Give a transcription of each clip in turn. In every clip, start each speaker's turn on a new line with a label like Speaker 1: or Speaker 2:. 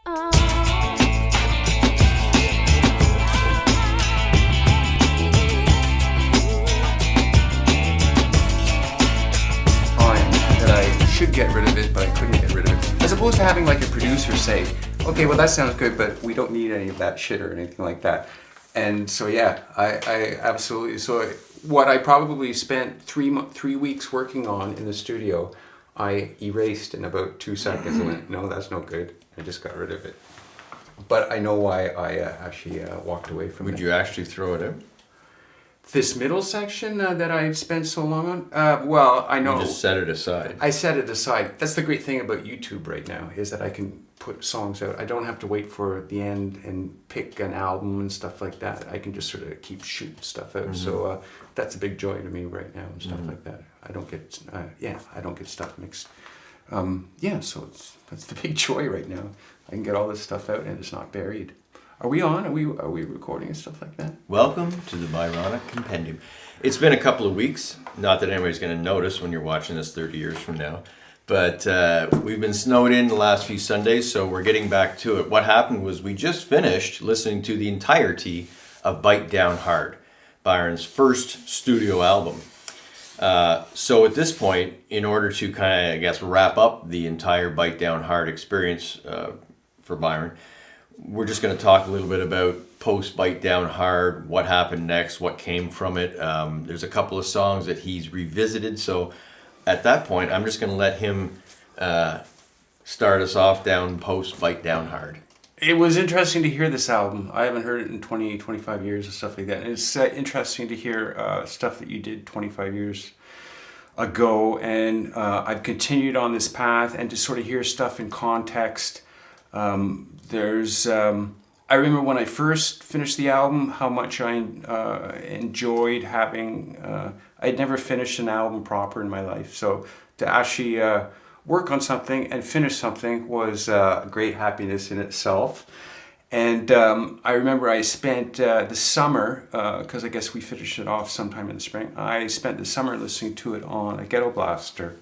Speaker 1: That I should get rid of it, but I couldn't get rid of it. As opposed to having like a producer say, okay, well that sounds good, but we don't need any of that shit or anything like that. And so yeah, I absolutely, so what I probably spent 3 weeks working on in the studio, I erased in about 2 seconds and went, no, that's no good. I just got rid of it. But I know why I actually walked away from it.
Speaker 2: Would you actually throw it out?
Speaker 1: This middle section that I spent so long on, well, I know.
Speaker 2: You just set it aside.
Speaker 1: I set it aside. That's the great thing about YouTube right now, is that I can put songs out. I don't have to wait for the end and pick an album and stuff like that. I can just sort of keep shooting stuff out. Mm-hmm. So that's a big joy to me right now and stuff like that. I don't get, I don't get stuff mixed. So that's the big joy right now. I can get all this stuff out and it's not buried. Are we on? Are we recording and stuff like that?
Speaker 2: Welcome to the Byronic Compendium. It's been a couple of weeks. Not that anybody's going to notice when you're watching this 30 years from now. But we've been snowed in the last few Sundays, so we're getting back to it. What happened was we just finished listening to the entirety of Bite Down Hard, Byron's first studio album. So at this point, in order to kind of, I guess, wrap up the entire Bite Down Hard experience for Byron, we're just going to talk a little bit about post Bite Down Hard, what happened next, what came from it. There's a couple of songs that he's revisited. So at that point, I'm just going to let him start us off down post Bite Down Hard.
Speaker 1: It was interesting to hear this album. I haven't heard it in 20, 25 years and stuff like that. And it's interesting to hear stuff that you did 25 years ago. And I've continued on this path and to sort of hear stuff in context. I remember when I first finished the album, how much I enjoyed having, I'd never finished an album proper in my life. So to actually work on something and finish something was great happiness in itself. And I remember I spent the summer, because I guess we finished it off sometime in the spring, I spent the summer listening to it on a ghetto blaster.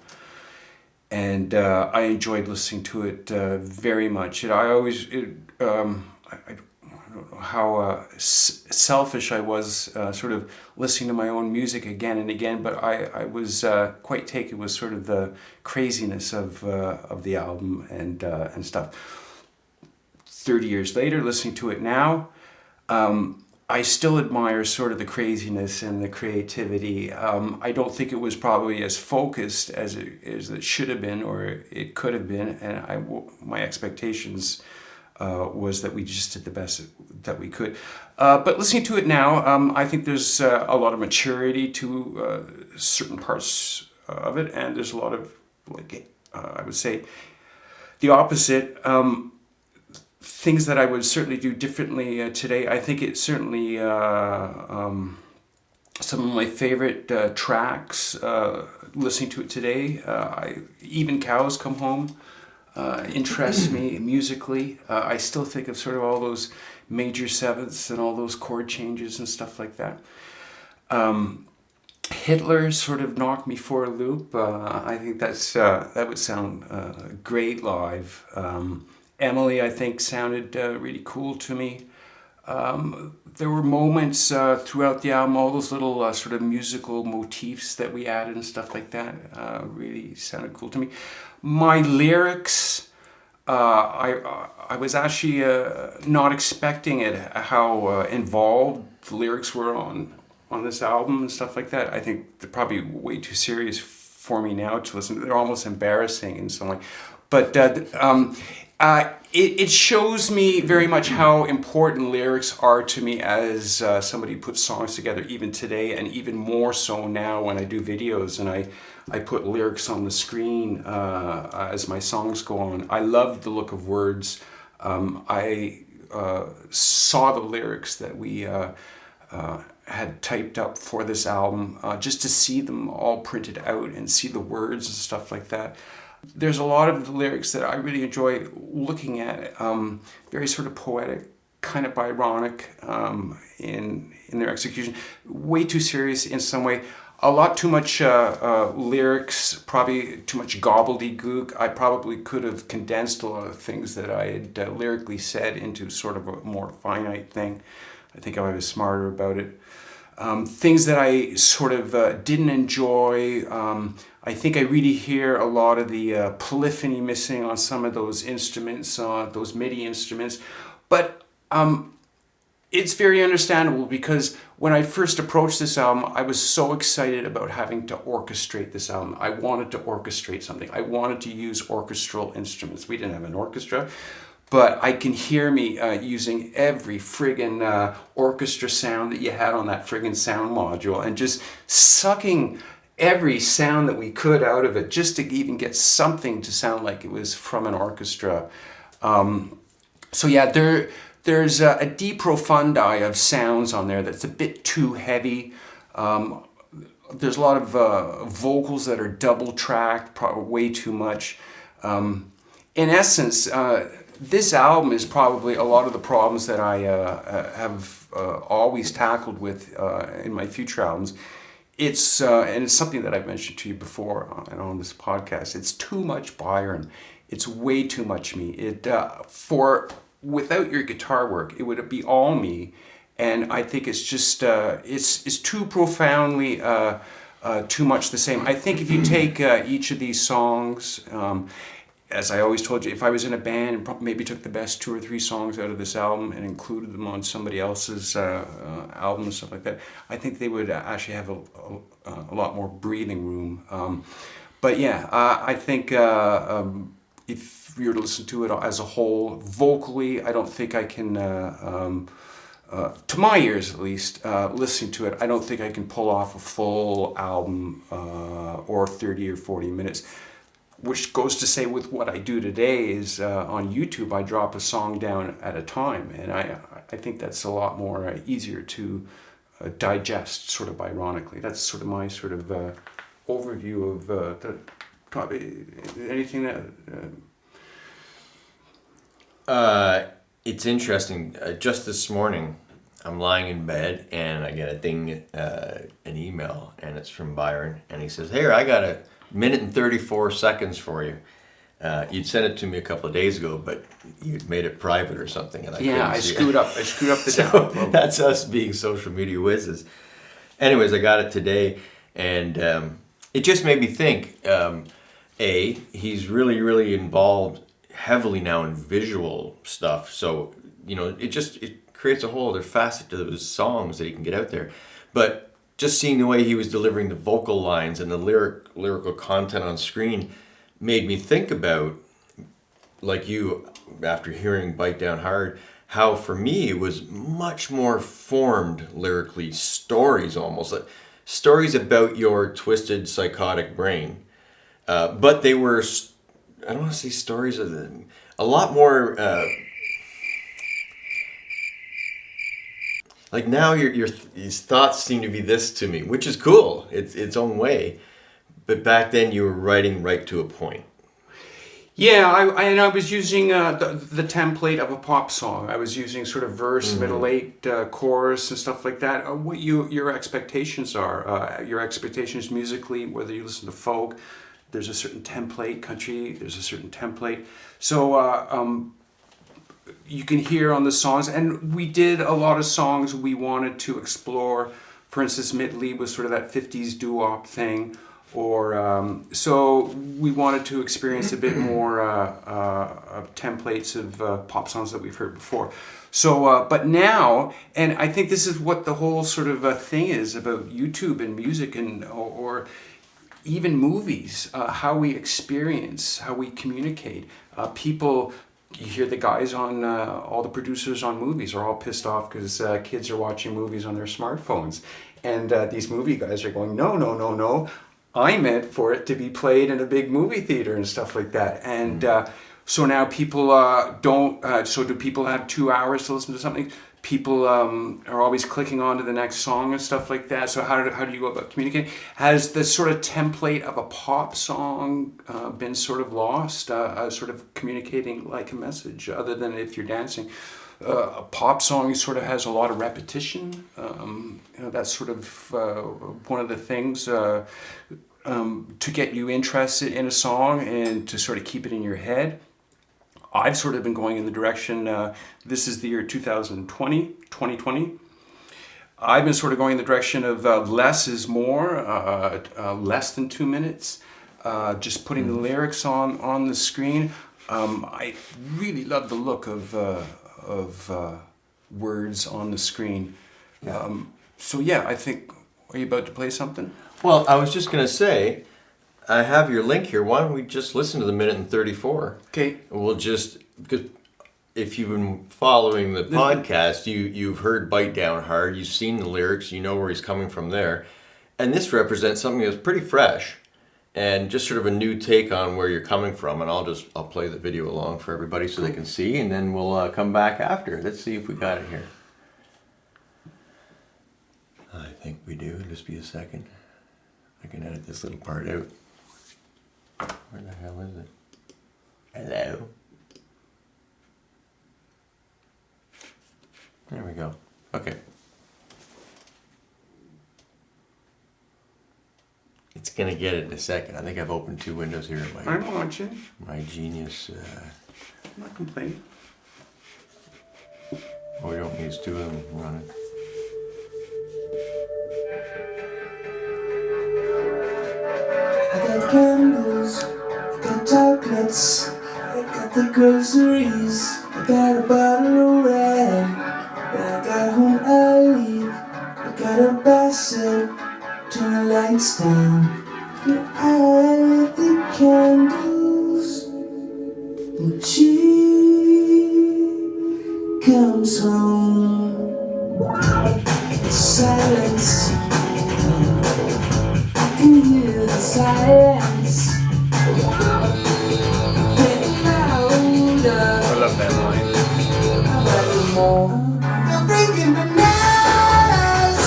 Speaker 1: And I enjoyed listening to it very much. I don't know how selfish I was, sort of listening to my own music again and again. But I was quite taken with sort of the craziness of the album and stuff. 30 years later, listening to it now, I still admire sort of the craziness and the creativity. I don't think it was probably as focused as it should have been or it could have been. And my expectations was that we just did the best that we could. But listening to it now, I think there's a lot of maturity to certain parts of it. And there's a lot of, I would say, the opposite. Things that I would certainly do differently today. I think it's certainly some of my favorite tracks. Listening to it today, Even Cows Come Home interests me musically. I still think of sort of all those major sevenths and all those chord changes and stuff like that. Hitler sort of knocked me for a loop. I think that would sound great live. Emily, I think, sounded really cool to me. There were moments throughout the album, all those little sort of musical motifs that we added and stuff like that really sounded cool to me. My lyrics, I was actually not expecting it, how involved the lyrics were on this album and stuff like that. I think they're probably way too serious for me now to listen to. They're almost embarrassing in some way. But it shows me very much how important lyrics are to me as somebody who puts songs together even today, and even more so now when I do videos and I put lyrics on the screen as my songs go on. I love the look of words. I saw the lyrics that we had typed up for this album, just to see them all printed out and see the words and stuff like that. There's a lot of the lyrics that I really enjoy looking at, very sort of poetic, kind of Byronic in their execution, way too serious in some way. a lot too much lyrics, probably too much gobbledygook. I probably could have condensed a lot of things that I had lyrically said into sort of a more finite thing. I think I was smarter about it. Things that I sort of didn't enjoy. I think I really hear a lot of the polyphony missing on some of those instruments, those MIDI instruments. But it's very understandable because when I first approached this album, I was so excited about having to orchestrate this album. I wanted to orchestrate something. I wanted to use orchestral instruments. We didn't have an orchestra, but I can hear me using every friggin' orchestra sound that you had on that friggin' sound module and just sucking every sound that we could out of it just to even get something to sound like it was from an orchestra. So yeah, there's a de profundi of sounds on there that's a bit too heavy. There's a lot of vocals that are double tracked, way too much. In essence, this album is probably a lot of the problems that I have always tackled with in my future albums. It's and it's something that I've mentioned to you before on this podcast. It's too much Byron. It's way too much me. Without your guitar work, it would be all me, and I think it's just it's too profoundly too much the same. I think if you take each of these songs, as I always told you, if I was in a band and maybe took the best 2 or 3 songs out of this album and included them on somebody else's album and stuff like that, I think they would actually have a lot more breathing room. But yeah, I think if you were to listen to it as a whole, vocally, I don't think I can, to my ears at least, listening to it, I don't think I can pull off a full album or 30 or 40 minutes. Which goes to say with what I do today is on YouTube, I drop a song down at a time. And I think that's a lot more easier to digest, sort of ironically. That's sort of my sort of overview of the topic. Anything that...
Speaker 2: It's interesting. Just this morning, I'm lying in bed and I get a ding, an email, and it's from Byron. And he says, "Hey, I got a minute and 34 seconds for you. You'd sent it to me a couple of days ago, but you'd made it private or something." And
Speaker 1: I screwed up the
Speaker 2: so
Speaker 1: download.
Speaker 2: That's us being social media whizzes. Anyways, I got it today, and it just made me think. He's really, really involved heavily now in visual stuff. So, it creates a whole other facet to those songs that he can get out there. But just seeing the way he was delivering the vocal lines and the lyrical content on screen made me think about, like you, after hearing Bite Down Hard, how for me it was much more formed lyrically, stories almost, like stories about your twisted psychotic brain. But they were, I don't want to say stories of them, a lot more, like now these thoughts seem to be this to me, which is cool, it's its own way. But back then you were writing right to a point.
Speaker 1: Yeah, I was using the template of a pop song. I was using sort of verse, middle eight, chorus and stuff like that. What your expectations are, your expectations musically, whether you listen to folk, there's a certain template, country, there's a certain template. So you can hear on the songs, and we did a lot of songs we wanted to explore. For instance, Midley was sort of that 50s doo-wop thing. Or so we wanted to experience a bit more templates of pop songs that we've heard before. So, but now, and I think this is what the whole sort of thing is about YouTube and music and or even movies, how we experience, how we communicate. People, you hear the guys on, all the producers on movies are all pissed off because kids are watching movies on their smartphones. And these movie guys are going, no. I meant for it to be played in a big movie theater and stuff like that. And So now people don't. So do people have 2 hours to listen to something? People are always clicking on to the next song and stuff like that. So how do you go about communicating? Has the sort of template of a pop song been sort of lost? Sort of communicating like a message, other than if you're dancing. A pop song sort of has a lot of repetition. That's sort of one of the things to get you interested in a song and to sort of keep it in your head. I've sort of been going in the direction, this is the year 2020. I've been sort of going in the direction of less is more, less than 2 minutes, just putting the lyrics on the screen. I really love the look of words on the screen.
Speaker 2: Yeah.
Speaker 1: So yeah, I think, are you about to play something?
Speaker 2: Well, I was just going to say, I have your link here. Why don't we just listen to the minute and 34?
Speaker 1: Okay.
Speaker 2: We'll just, because if you've been following the podcast, you've heard Bite Down Hard, you've seen the lyrics, you know where he's coming from there. And this represents something that's pretty fresh and just sort of a new take on where you're coming from. And I'll play the video along for everybody so they can see, and then we'll come back after. Let's see if we got it here. I think we do. Just be a second. I can edit this little part out. Where the hell is it? Hello? There we go. Okay. It's gonna get it in a second. I think I've opened 2 windows here at
Speaker 1: I'm watching.
Speaker 2: my genius.
Speaker 1: I'm not complaining.
Speaker 2: Oh, we don't use 2 of them running.
Speaker 3: I got candles, I got chocolates, I got the groceries, I got a bottle of red, and I got home early, I got a basket, turn the lights down, and I lit the candles, and she comes home, it's silence. I can hear the silence getting louder.
Speaker 1: I love that line.
Speaker 3: I like it more. I'm thinking bananas.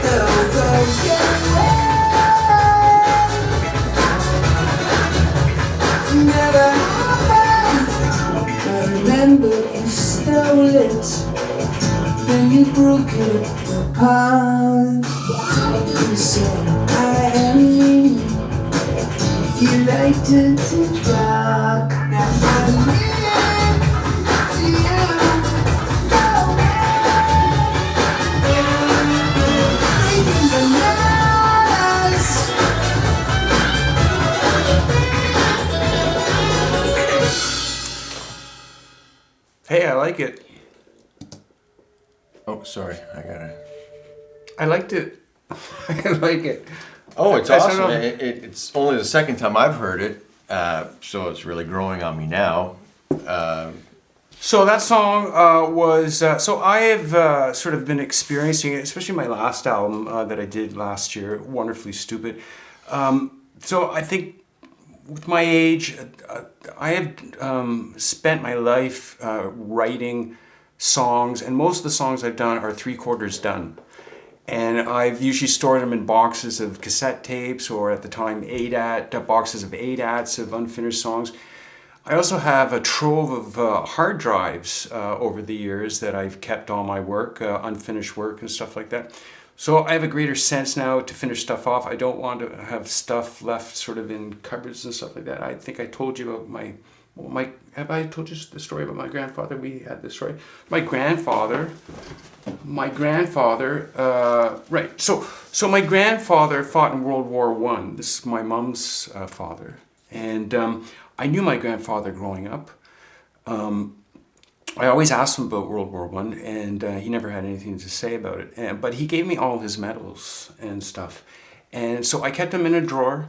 Speaker 3: They'll go get away. Never happened. I remember you stole it. Then you broke it apart. You said, I am me. You liked it too dark. Now I'm leaving to you. No way. Breaking bananas.
Speaker 1: Hey, I like it.
Speaker 2: Oh, sorry.
Speaker 1: I liked it. I like it.
Speaker 2: Oh, it's
Speaker 1: I don't
Speaker 2: awesome.
Speaker 1: know.
Speaker 2: It's only the second time I've heard it, so it's really growing on me now.
Speaker 1: So that song was, so I have sort of been experiencing it, especially my last album that I did last year, Wonderfully Stupid. So I think with my age, I have spent my life writing songs, and most of the songs I've done are 3/4 done. And I've usually stored them in boxes of cassette tapes, or at the time boxes of 8-ats of unfinished songs. I also have a trove of hard drives over the years that I've kept all my work, unfinished work and stuff like that. So I have a greater sense now to finish stuff off. I don't want to have stuff left sort of in cupboards and stuff like that. I think I told you about have I told you the story about my grandfather? We had this story. My grandfather, right. So my grandfather fought in World War I. This is my mom's father. And I knew my grandfather growing up. I always asked him about World War I, and he never had anything to say about it. But he gave me all his medals and stuff. And so I kept them in a drawer.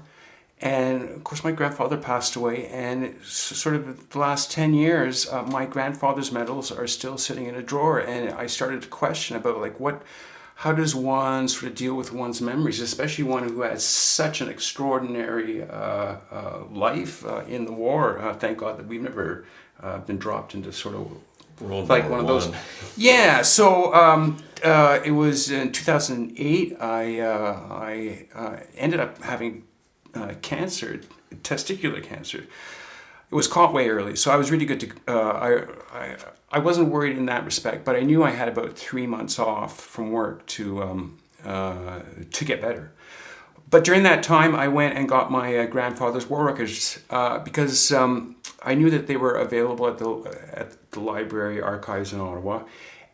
Speaker 1: And of course, my grandfather passed away, and sort of the last 10 years, my grandfather's medals are still sitting in a drawer. And I started to question about like how does one sort of deal with one's memories, especially one who has such an extraordinary life in the war? Thank God that we've never been dropped into sort of
Speaker 2: World
Speaker 1: like
Speaker 2: War
Speaker 1: one of those.
Speaker 2: One.
Speaker 1: Yeah, so it was in 2008. I ended up having cancer, testicular cancer. It was caught way early, so I was really good to. I wasn't worried in that respect, but I knew I had about 3 months off from work to get better. But during that time, I went and got my grandfather's war records because I knew that they were available at the library archives in Ottawa,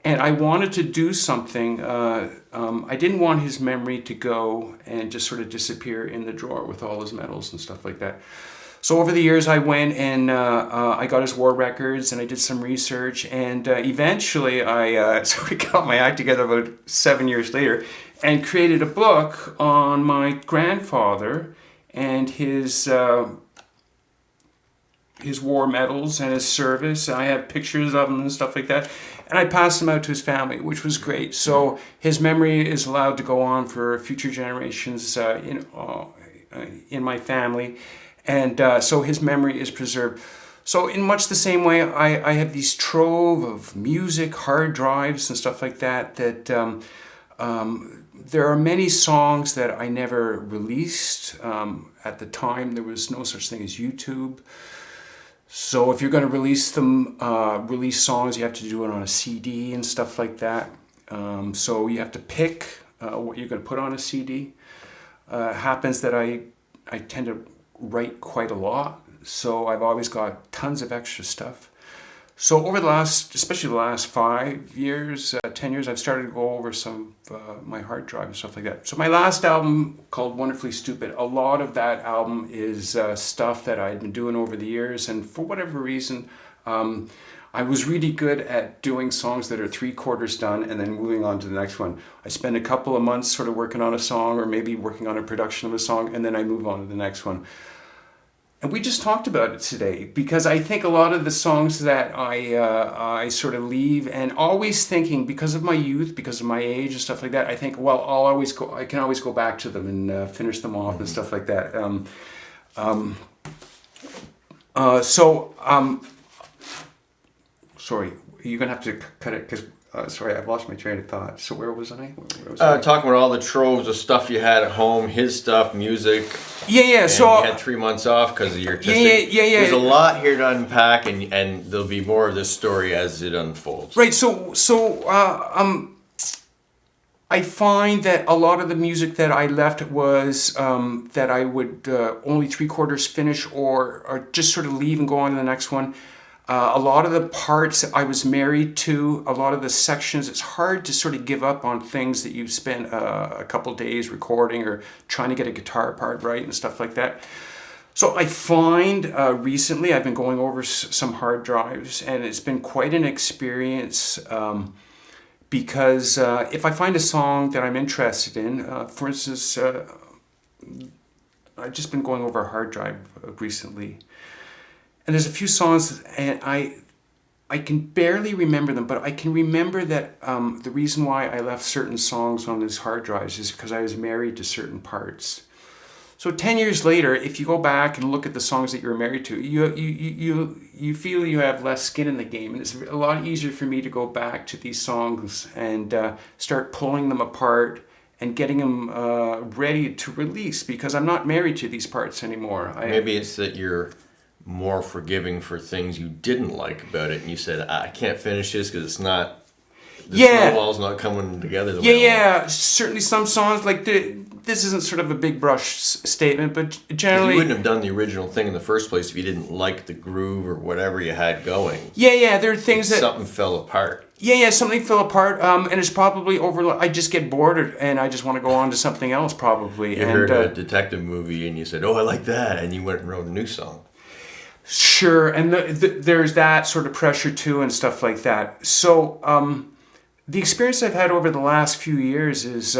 Speaker 1: and I wanted to do something. I didn't want his memory to go and just sort of disappear in the drawer with all his medals and stuff like that. So over the years, I went and I got his war records, and I did some research, and eventually I sort of got my act together about 7 years later, and created a book on my grandfather and his war medals and his service. I have pictures of him and stuff like that, and I passed them out to his family, which was great. So his memory is allowed to go on for future generations in my family. And so his memory is preserved. So in much the same way, I have these trove of music, hard drives and stuff like that, there are many songs that I never released. At the time, there was no such thing as YouTube. So if you're going to release songs, you have to do it on a CD and stuff like that. So you have to pick what you're going to put on a CD. Happens that I tend to write quite a lot, so I've always got tons of extra stuff. So over especially the last 5 years, 10 years, I've started to go over some of my hard drive and stuff like that. So my last album, called Wonderfully Stupid, a lot of that album is stuff that I'd been doing over the years, and for whatever reason, I was really good at doing songs that are 3/4 done and then moving on to the next one. I spend a couple of months sort of working on a song, or maybe working on a production of a song, and then I move on to the next one. And we just talked about it today, because I think a lot of the songs that I sort of leave, and always thinking, because of my youth, because of my age and stuff like that, I think, well, I can always go back to them and finish them off and stuff like that. Sorry, you're gonna have to cut it, because sorry, I've lost my train of thought. So where was I?
Speaker 2: Talking about all the troves of stuff you had at home, his stuff, music.
Speaker 1: Yeah.
Speaker 2: And
Speaker 1: So
Speaker 2: you had 3 months off because of your testing.
Speaker 1: Yeah.
Speaker 2: There's a lot here to unpack, and there'll be more of this story as it unfolds.
Speaker 1: Right. I find that a lot of the music that I left was that I would only 3/4 finish, or just sort of leave and go on to the next one. A lot of the parts I was married to, a lot of the sections, it's hard to sort of give up on things that you've spent a couple days recording or trying to get a guitar part right and stuff like that. So I find recently I've been going over some hard drives, and it's been quite an experience, because if I find a song that I'm interested in, for instance, I've just been going over a hard drive recently. And there's a few songs, and I can barely remember them, but I can remember that the reason why I left certain songs on these hard drives is because I was married to certain parts. So 10 years later, if you go back and look at the songs that you were married to, you feel you have less skin in the game, and it's a lot easier for me to go back to these songs and start pulling them apart and getting them ready to release, because I'm not married to these parts anymore.
Speaker 2: Maybe it's that you're more forgiving for things you didn't like about it, and you said, I can't finish this because it's not, the snowball's not coming together the way I want.
Speaker 1: Certainly some songs, like this isn't sort of a big brush statement, but generally...
Speaker 2: You wouldn't have done the original thing in the first place if you didn't like the groove or whatever you had going.
Speaker 1: Yeah, there are things that...
Speaker 2: Something fell apart.
Speaker 1: Yeah, something fell apart, and it's probably I just get bored, and I just want to go on to something else, probably.
Speaker 2: You heard a detective movie, and you said, I like that, and you went and wrote a new song.
Speaker 1: Sure, and there's that sort of pressure too and stuff like that. So the experience I've had over the last few years is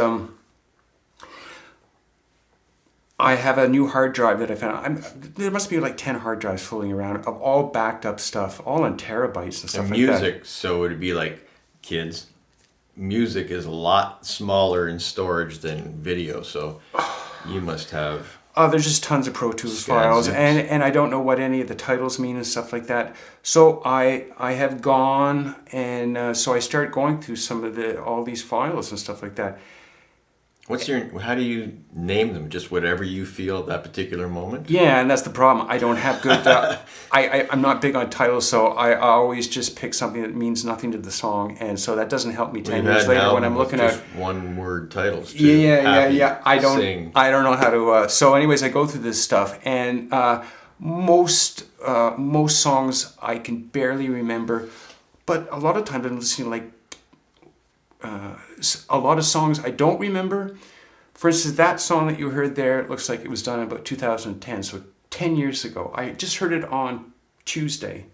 Speaker 1: I have a new hard drive that I found. There must be like 10 hard drives floating around of all backed up stuff, all in terabytes and stuff
Speaker 2: And
Speaker 1: like that.
Speaker 2: music, so it'd be like kids, music is a lot smaller in storage than video, so you must have.
Speaker 1: Oh, there's just tons of Pro Tools
Speaker 2: Scan
Speaker 1: files,
Speaker 2: zips.
Speaker 1: and I don't know what any of the titles mean and stuff like that. So I have gone, and so I start going through some of all these files and stuff like that.
Speaker 2: How do you name them? Just whatever you feel at that particular moment?
Speaker 1: Yeah, and that's the problem. I don't have good. I'm not big on titles, so I always just pick something that means nothing to the song, and so that doesn't help me 10
Speaker 2: We've
Speaker 1: years
Speaker 2: had an
Speaker 1: later when I'm
Speaker 2: album
Speaker 1: looking
Speaker 2: with
Speaker 1: at.
Speaker 2: just one-word titles. Too.
Speaker 1: Yeah.
Speaker 2: Happy, Sing.
Speaker 1: I don't know how to. So, anyways, I go through this stuff, and most songs I can barely remember, but a lot of times I'm listening like a lot of songs I don't remember. For instance, that song that you heard there, it looks like it was done in about 2010, so 10 years ago. I just heard it on Tuesday.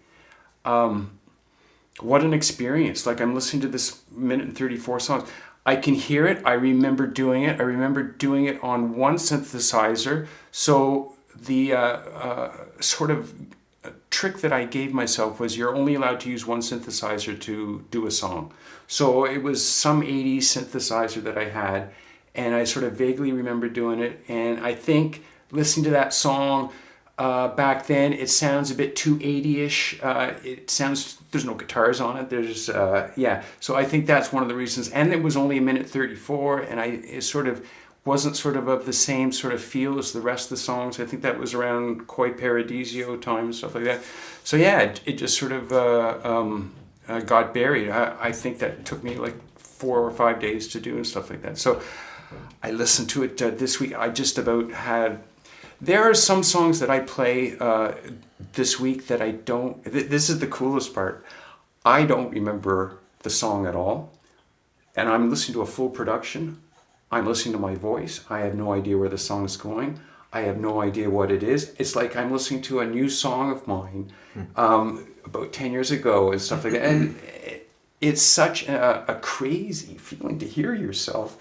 Speaker 1: What an experience. Like, I'm listening to this minute and 34 songs. I can hear it. I remember doing it. I remember doing it on one synthesizer. So the sort of trick that I gave myself was you're only allowed to use one synthesizer to do a song. So it was some 80s synthesizer that I had, and I sort of vaguely remember doing it. And I think listening to that song back then, it sounds a bit too 80-ish. It sounds, there's no guitars on it. There's, So I think that's one of the reasons. And it was only a minute 34, and it sort of wasn't sort of the same sort of feel as the rest of the songs. I think that was around Koi Paradiso time and stuff like that. So yeah, it just sort of got buried. I think that took me like 4 or 5 days to do and stuff like that. So I listened to it this week. I just about had... There are some songs that I play this week that I don't... This is the coolest part. I don't remember the song at all. And I'm listening to a full production. I'm listening to my voice. I have no idea where the song is going. I have no idea what it is. It's like I'm listening to a new song of mine about 10 years ago and stuff like that. And it's such a crazy feeling to hear yourself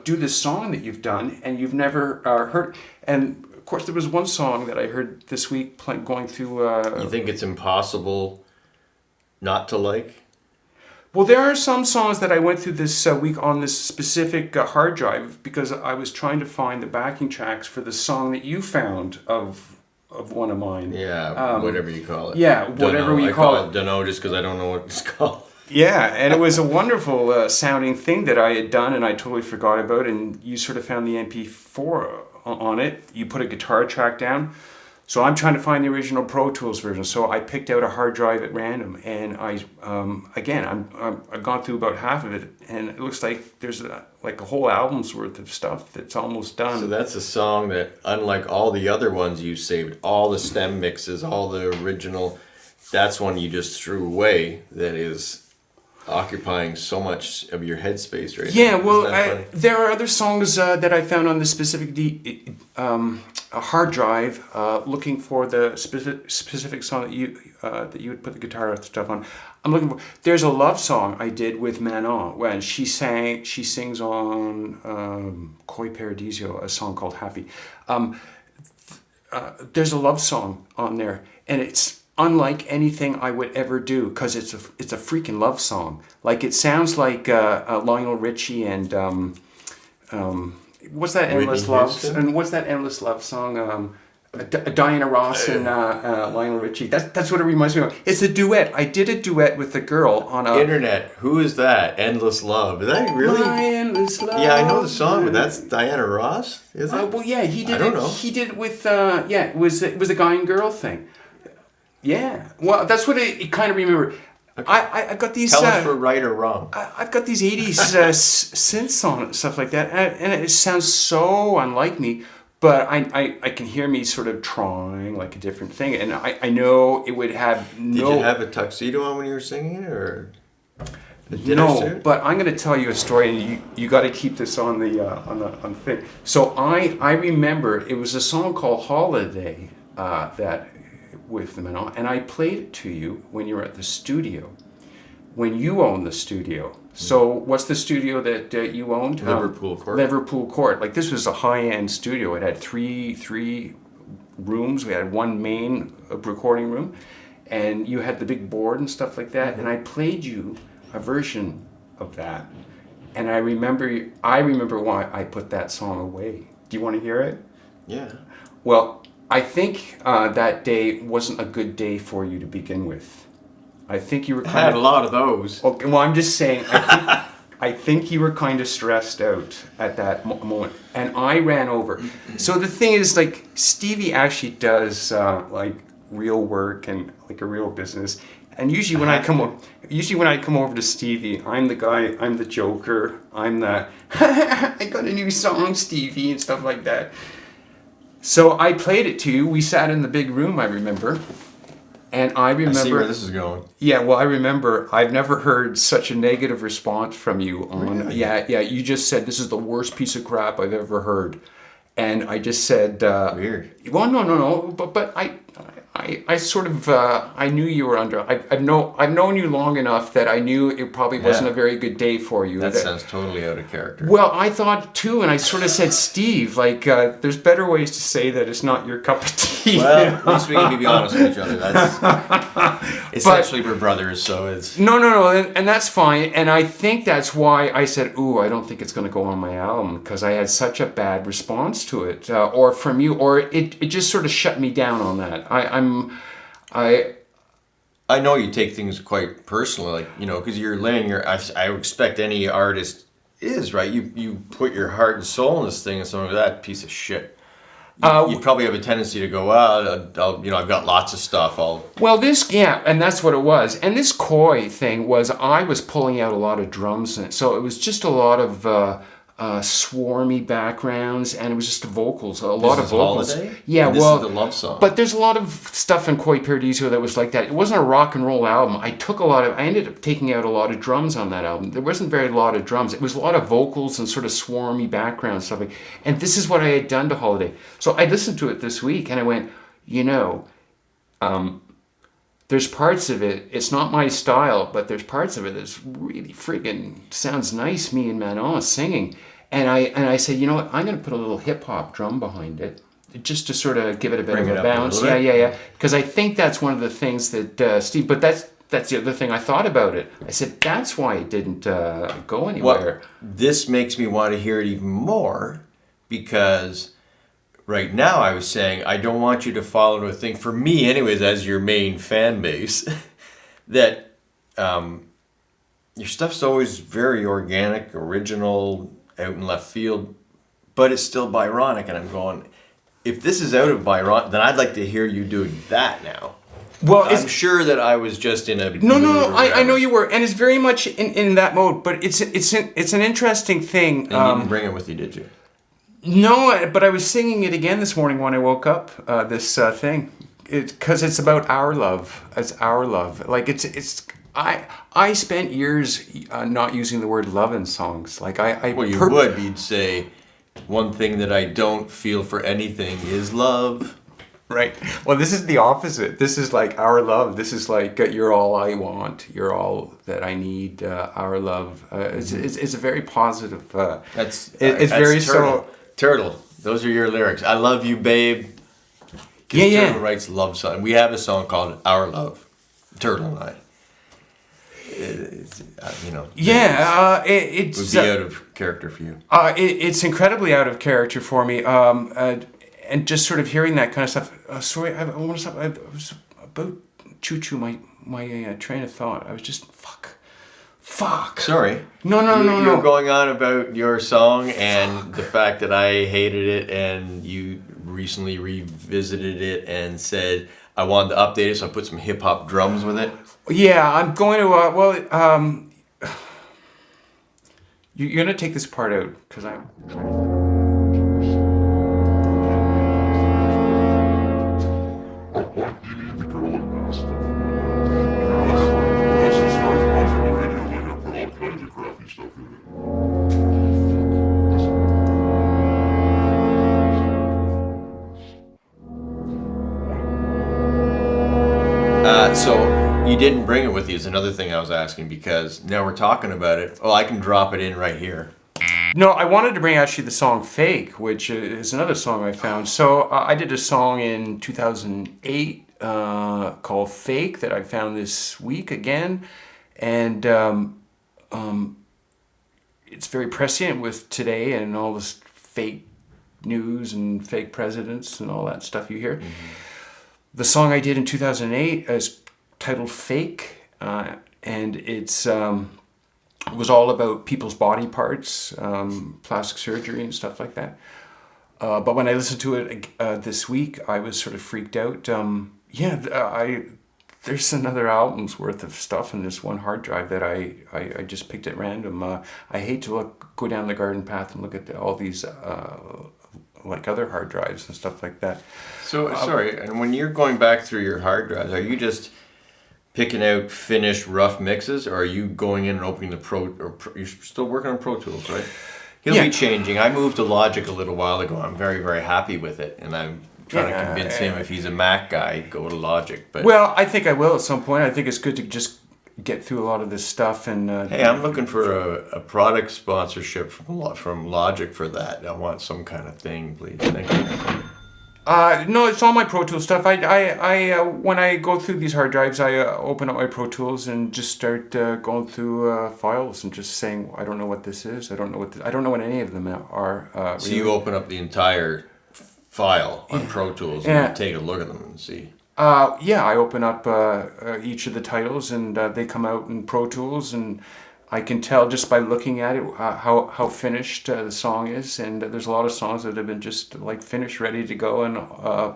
Speaker 1: do this song that you've done and you've never heard. And of course, there was one song that I heard this week going through.
Speaker 2: You think it's impossible not to like?
Speaker 1: Well, there are some songs that I went through this week on this specific hard drive because I was trying to find the backing tracks for the song that you found of one of mine.
Speaker 2: Yeah, whatever you call it.
Speaker 1: Yeah, whatever you call it.
Speaker 2: Don't know just because I don't know what it's called.
Speaker 1: Yeah, and it was a wonderful sounding thing that I had done and I totally forgot about, and you sort of found the MP4 on it. You put a guitar track down. So I'm trying to find the original Pro Tools version. So I picked out a hard drive at random, and I've gone through about half of it, and it looks like there's like a whole album's worth of stuff that's almost done.
Speaker 2: So that's a song that, unlike all the other ones you saved, all the stem mixes, all the original, that's one you just threw away that is occupying so much of your headspace right now.
Speaker 1: Yeah, well, there are other songs that I found on this specific hard drive, looking for the specific song that you would put the guitar stuff on. I'm looking for. There's a love song I did with Manon when she sings on Koi Paradiso, a song called Happy. There's a love song on there, and it's unlike anything I would ever do because it's a freaking love song. Like it sounds like Lionel Richie and what's that endless love? And what's that endless love song? Diana Ross and Lionel Richie. That's what it reminds me of. It's a duet. I did a duet with a girl on a
Speaker 2: Internet. Who is that? Endless Love. Is that really?
Speaker 1: My Endless Love.
Speaker 2: Yeah, I know the song, but that's Diana Ross. Is it?
Speaker 1: Well, yeah, he did.
Speaker 2: I don't know.
Speaker 1: He did it with it was a guy and girl thing. Yeah, well, that's what I kind of remember. Okay. I've got these.
Speaker 2: Tell us if we're right or wrong.
Speaker 1: I've got these 80s synths on it and stuff like that, and it sounds so unlike me, but I can hear me sort of trying like a different thing, and I know it would have no...
Speaker 2: Did you have a tuxedo on when you were singing it, or a dinner
Speaker 1: No,
Speaker 2: suit?
Speaker 1: but I'm going to tell you a story, and you got to keep this on the thing. So I remember it was a song called Holiday that... with the Manon, and I played it to you when you were at the studio, when you owned the studio. So what's the studio that you owned?
Speaker 2: Liverpool Court.
Speaker 1: Liverpool Court. Like this was a high-end studio. It had three rooms. We had one main recording room, and you had the big board and stuff like that. And I played you a version of that. And I remember why I put that song away. Do you want to hear it?
Speaker 2: Yeah.
Speaker 1: Well, I think that day wasn't a good day for you to begin with. I think you were
Speaker 2: I had a lot of those.
Speaker 1: Okay, well, I'm just saying, I think you were kind of stressed out at that moment. And I ran over. So the thing is, like, Stevie actually does, like, real work and, like, a real business. And usually when I come over to Stevie, I'm the guy, I'm the joker, I'm the, I got a new song, Stevie, and stuff like that. So I played it to you. We sat in the big room, I remember. And I remember...
Speaker 2: I see where this is going.
Speaker 1: Yeah, well, I remember I've never heard such a negative response from you on...
Speaker 2: Really?
Speaker 1: Yeah, you just said, this is the worst piece of crap I've ever heard. And I just said...
Speaker 2: Weird.
Speaker 1: Well, no, but I sort of I knew you were under. I've known you long enough that I knew it probably wasn't a very good day for you.
Speaker 2: That sounds totally out of character.
Speaker 1: Well, I thought too, and I sort of said, Steve, like there's better ways to say that it's not your cup of tea.
Speaker 2: Well, at least we can be honest with each other. That's essentially we're brothers, so it's
Speaker 1: No, and that's fine. And I think that's why I said, "Ooh, I don't think it's going to go on my album," because I had such a bad response to it, or from you, or it just sort of shut me down on that.
Speaker 2: I know you take things quite personally, like, because you're laying I expect any artist is, right? You put your heart and soul in this thing, and something like that piece of shit. You probably have a tendency to go, I've got lots of stuff.
Speaker 1: And that's what it was. And this Koi thing was, I was pulling out a lot of drums, in it, so it was just a lot of swarmy backgrounds, and it was just vocals, a lot of vocals.
Speaker 2: Holiday?
Speaker 1: Yeah,
Speaker 2: and this is the love song.
Speaker 1: But there's a lot of stuff in Koi Paradiso that was like that. It wasn't a rock and roll album. I ended up taking out a lot of drums on that album. There wasn't very lot of drums. It was a lot of vocals and sort of swarmy background stuff. And this is what I had done to Holiday. So I listened to it this week, and I went, there's parts of it, it's not my style, but there's parts of it that's really friggin' sounds nice, me and Manon singing. And I said, you know what, I'm going to put a little hip-hop drum behind it, just to sort of give it a bit of a bounce. Yeah. Because I think that's one of the things that Steve, but that's the other thing I thought about it. I said, that's why it didn't go anywhere.
Speaker 2: Well, this makes me want to hear it even more, because... Right now, I was saying, I don't want you to fall into a thing, for me anyways, as your main fan base, that your stuff's always very organic, original, out in left field, but it's still Byronic. And I'm going, if this is out of Byron, then I'd like to hear you doing that now. Well, I'm sure that I was just in a
Speaker 1: no. I know you were, and it's very much in that mode. But it's an interesting thing.
Speaker 2: And you didn't bring it with you, did you?
Speaker 1: No, but I was singing it again this morning when I woke up. This thing, because it's about our love. It's our love. Like it's. I spent years not using the word love in songs. Like
Speaker 2: you'd say, one thing that I don't feel for anything is love.
Speaker 1: Right. Well, this is the opposite. This is like our love. This is like you're all I want. You're all that I need. Our love. It's a very positive. It's very
Speaker 2: Turtle. Turtle. Those are your lyrics. I love you, babe.
Speaker 1: Yeah.
Speaker 2: Turtle writes love song. We have a song called Our Love. Turtle and I.
Speaker 1: It would
Speaker 2: be out of character for you.
Speaker 1: It's incredibly out of character for me. And just sort of hearing that kind of stuff. Sorry, I want to stop. I was about choo-choo my train of thought. I was just fuck.
Speaker 2: Sorry.
Speaker 1: No.
Speaker 2: You're going on about your song and the fact that I hated it, and you recently revisited it and said I wanted to update it, so I put some hip hop drums with it.
Speaker 1: Yeah, I'm going to. You're gonna take this part out because I'm.
Speaker 2: So you didn't bring it with you is another thing I was asking, because now we're talking about it. Oh, I can drop it in right here.
Speaker 1: No, I wanted to bring actually the song Fake, which is another song I found. So I did a song in 2008 called Fake that I found this week again. And it's very prescient with today and all this fake news and fake presidents and all that stuff you hear. The song I did in 2008 is titled Fake, and it's it was all about people's body parts, plastic surgery and stuff like that. But when I listened to it this week, I was sort of freaked out. There's another album's worth of stuff in this one hard drive that I just picked at random. I hate to go down the garden path and look at all these like other hard drives and stuff like that.
Speaker 2: So, sorry, and when you're going back through your hard drives, are you just picking out finished rough mixes, or are you going in and opening the you're still working on Pro Tools, right? He'll be changing. I moved to Logic a little while ago. I'm very, very happy with it, and I'm trying to convince him, if he's a Mac guy, go to Logic. But
Speaker 1: well, I think I will at some point. I think it's good to just get through a lot of this stuff. And
Speaker 2: hey, I'm looking for a product sponsorship from Logic for that. I want some kind of thing, please. Thank you.
Speaker 1: No, it's all my Pro Tools stuff. I when I go through these hard drives, I open up my Pro Tools and just start going through files and just saying, I don't know what this is. I don't know what any of them are.
Speaker 2: So you open up the entire file on Pro Tools and you take a look at them and see.
Speaker 1: I open up each of the titles and they come out in Pro Tools, and I can tell just by looking at it how finished the song is. And there's a lot of songs that have been just like finished, ready to go, and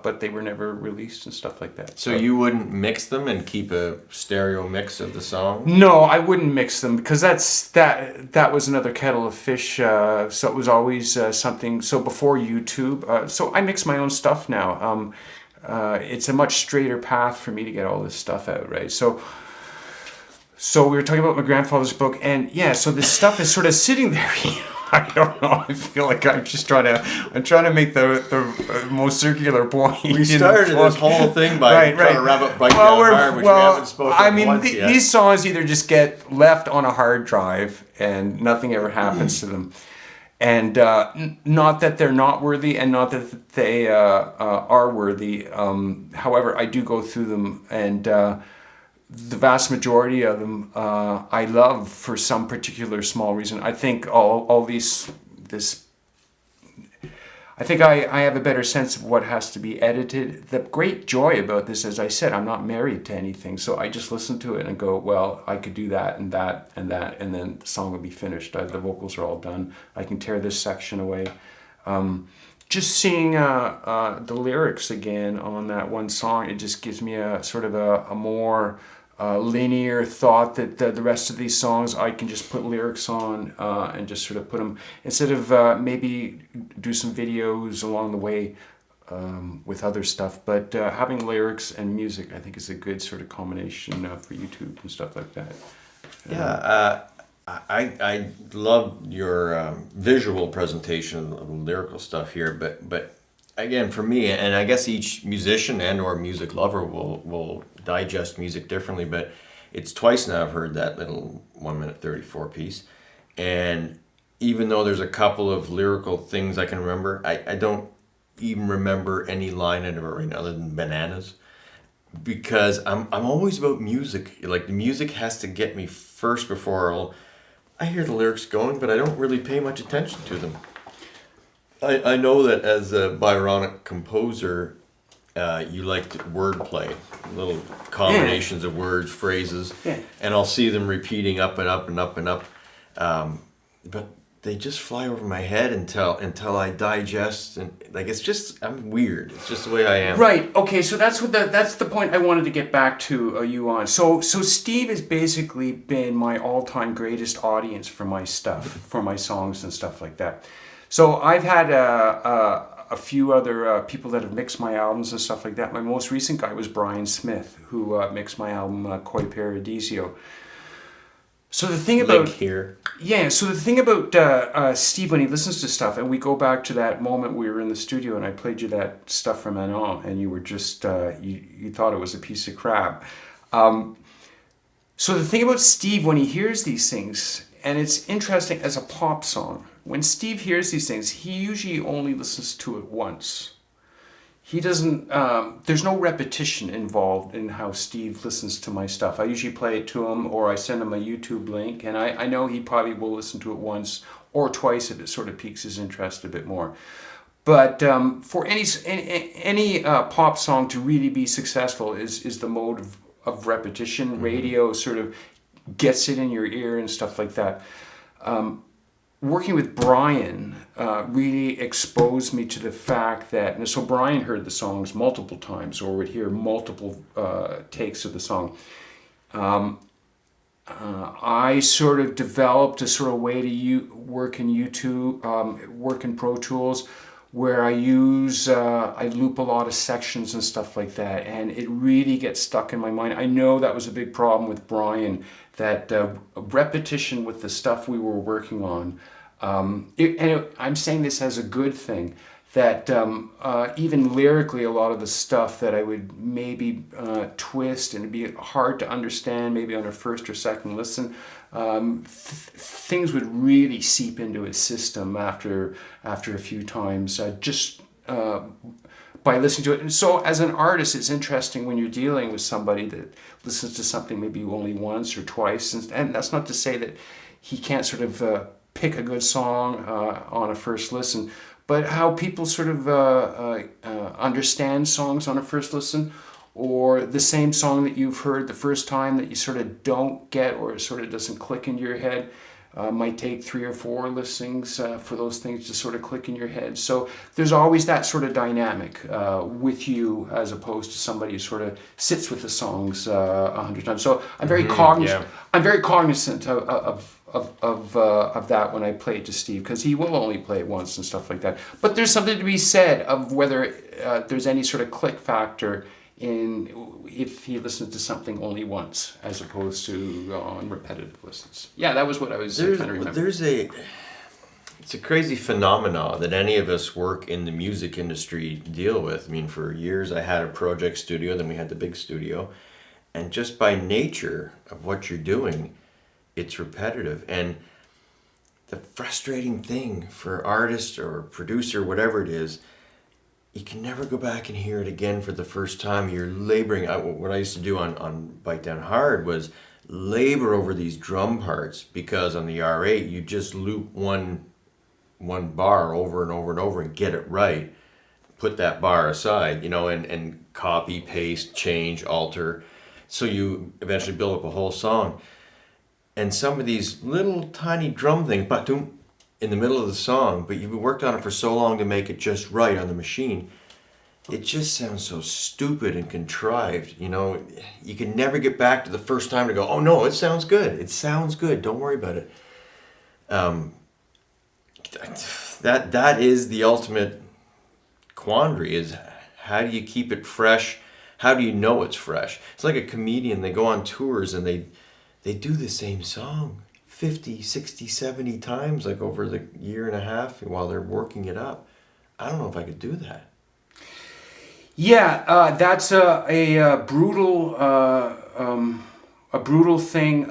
Speaker 1: but they were never released and stuff like that.
Speaker 2: So you wouldn't mix them and keep a stereo mix of the song?
Speaker 1: No, I wouldn't mix them, because that was another kettle of fish. So it was always something. So before YouTube, so I mix my own stuff now. It's a much straighter path for me to get all this stuff out, right? So we were talking about my grandfather's book, and so this stuff is sort of sitting there. I don't know. I feel like I'm trying to make the most circular point.
Speaker 2: We started this whole thing by trying to wrap up Bite Down Hard, which we haven't spoken once yet.
Speaker 1: These songs either just get left on a hard drive and nothing ever happens to them. And not that they're not worthy, and not that they are worthy. However, I do go through them, and the vast majority of them I love for some particular small reason. I think I think I have a better sense of what has to be edited. The great joy about this, as I said, I'm not married to anything, so I just listen to it and go, well, I could do that and that and that, and then the song will be finished. The vocals are all done. I can tear this section away. Just seeing the lyrics again on that one song, it just gives me a sort of a more linear thought that the rest of these songs I can just put lyrics on and just sort of put them, instead of maybe do some videos along the way with other stuff, but having lyrics and music I think is a good sort of combination for YouTube and stuff like that.
Speaker 2: I love your visual presentation of the lyrical stuff here, but again, for me, and I guess each musician and or music lover will digest music differently, but it's twice now I've heard that little 1:34 piece, and even though there's a couple of lyrical things I can remember, I don't even remember any line in it right now other than bananas, because I'm always about music. Like, the music has to get me first before I hear the lyrics going, but I don't really pay much attention to them. I know that as a Byronic composer, you like wordplay, little combinations of words, phrases, and I'll see them repeating up and up and up and up. But they just fly over my head until I digest, and like, I'm weird. It's just the way I am.
Speaker 1: Right. Okay. So that's the point I wanted to get back to you on. So Steve has basically been my all-time greatest audience for my stuff, for my songs and stuff like that. So I've had a few other people that have mixed my albums and stuff like that. My most recent guy was Brian Smith, who mixed my album Koi Paradisio. So the thing about So the thing about Steve, when he listens to stuff, and we go back to that moment we were in the studio and I played you that stuff from Manon, and you were just you thought it was a piece of crap. So the thing about Steve, when he hears these things, and it's interesting as a pop song, when Steve hears these things, he usually only listens to it once. he doesn't, there's no repetition involved in how Steve listens to my stuff. I usually play it to him, or I send him a YouTube link, and I know he probably will listen to it once or twice if it sort of piques his interest a bit more. But for any pop song to really be successful is the mode of repetition. Radio sort of gets it in your ear and stuff like that. Working with Brian really exposed me to the fact that, and so Brian heard the songs multiple times or would hear multiple takes of the song. I sort of developed a sort of way to work in work in Pro Tools, where I loop a lot of sections and stuff like that, and it really gets stuck in my mind. I know that was a big problem with Brian, that repetition with the stuff we were working on. I'm saying this as a good thing, that even lyrically, a lot of the stuff that I would maybe twist and it'd be hard to understand maybe on a first or second listen, things would really seep into his system after a few times, just by listening to it. And so as an artist, it's interesting when you're dealing with somebody that listens to something maybe only once or twice, and that's not to say that he can't sort of pick a good song on a first listen, but how people sort of understand songs on a first listen, or the same song that you've heard the first time that you sort of don't get, or it sort of doesn't click into your head, might take 3 or 4 listings for those things to sort of click in your head. So there's always that sort of dynamic with you, as opposed to somebody who sort of sits with the songs 100 times. So I'm very cognizant.
Speaker 2: Yeah.
Speaker 1: I'm very cognizant of that when I play it to Steve, because he will only play it once and stuff like that. But there's something to be said of whether there's any sort of click factor in if he listens to something only once as opposed to on repetitive listens. Yeah, that was what I was trying to remember.
Speaker 2: It's a crazy phenomena that any of us work in the music industry deal with. I mean, for years I had a project studio, then we had the big studio, and just by nature of what you're doing, it's repetitive. And the frustrating thing for artist or producer, whatever it is, you can never go back and hear it again for the first time. You're laboring. What I used to do on Bite Down Hard was labor over these drum parts, because on the R8 you just loop one bar over and over and over and get it right. Put that bar aside, and copy, paste, change, alter. So you eventually build up a whole song. And some of these little tiny drum things, ba-doom, in the middle of the song, but you've worked on it for so long to make it just right on the machine, it just sounds so stupid and contrived. You can never get back to the first time to go, oh no, it sounds good. It sounds good. Don't worry about it. That is the ultimate quandary, is how do you keep it fresh? How do you know it's fresh? It's like a comedian. They go on tours and they do the same song 50, 60, 70 times, like over the year and a half while they're working it up. I don't know if I could do that.
Speaker 1: Yeah, that's a brutal thing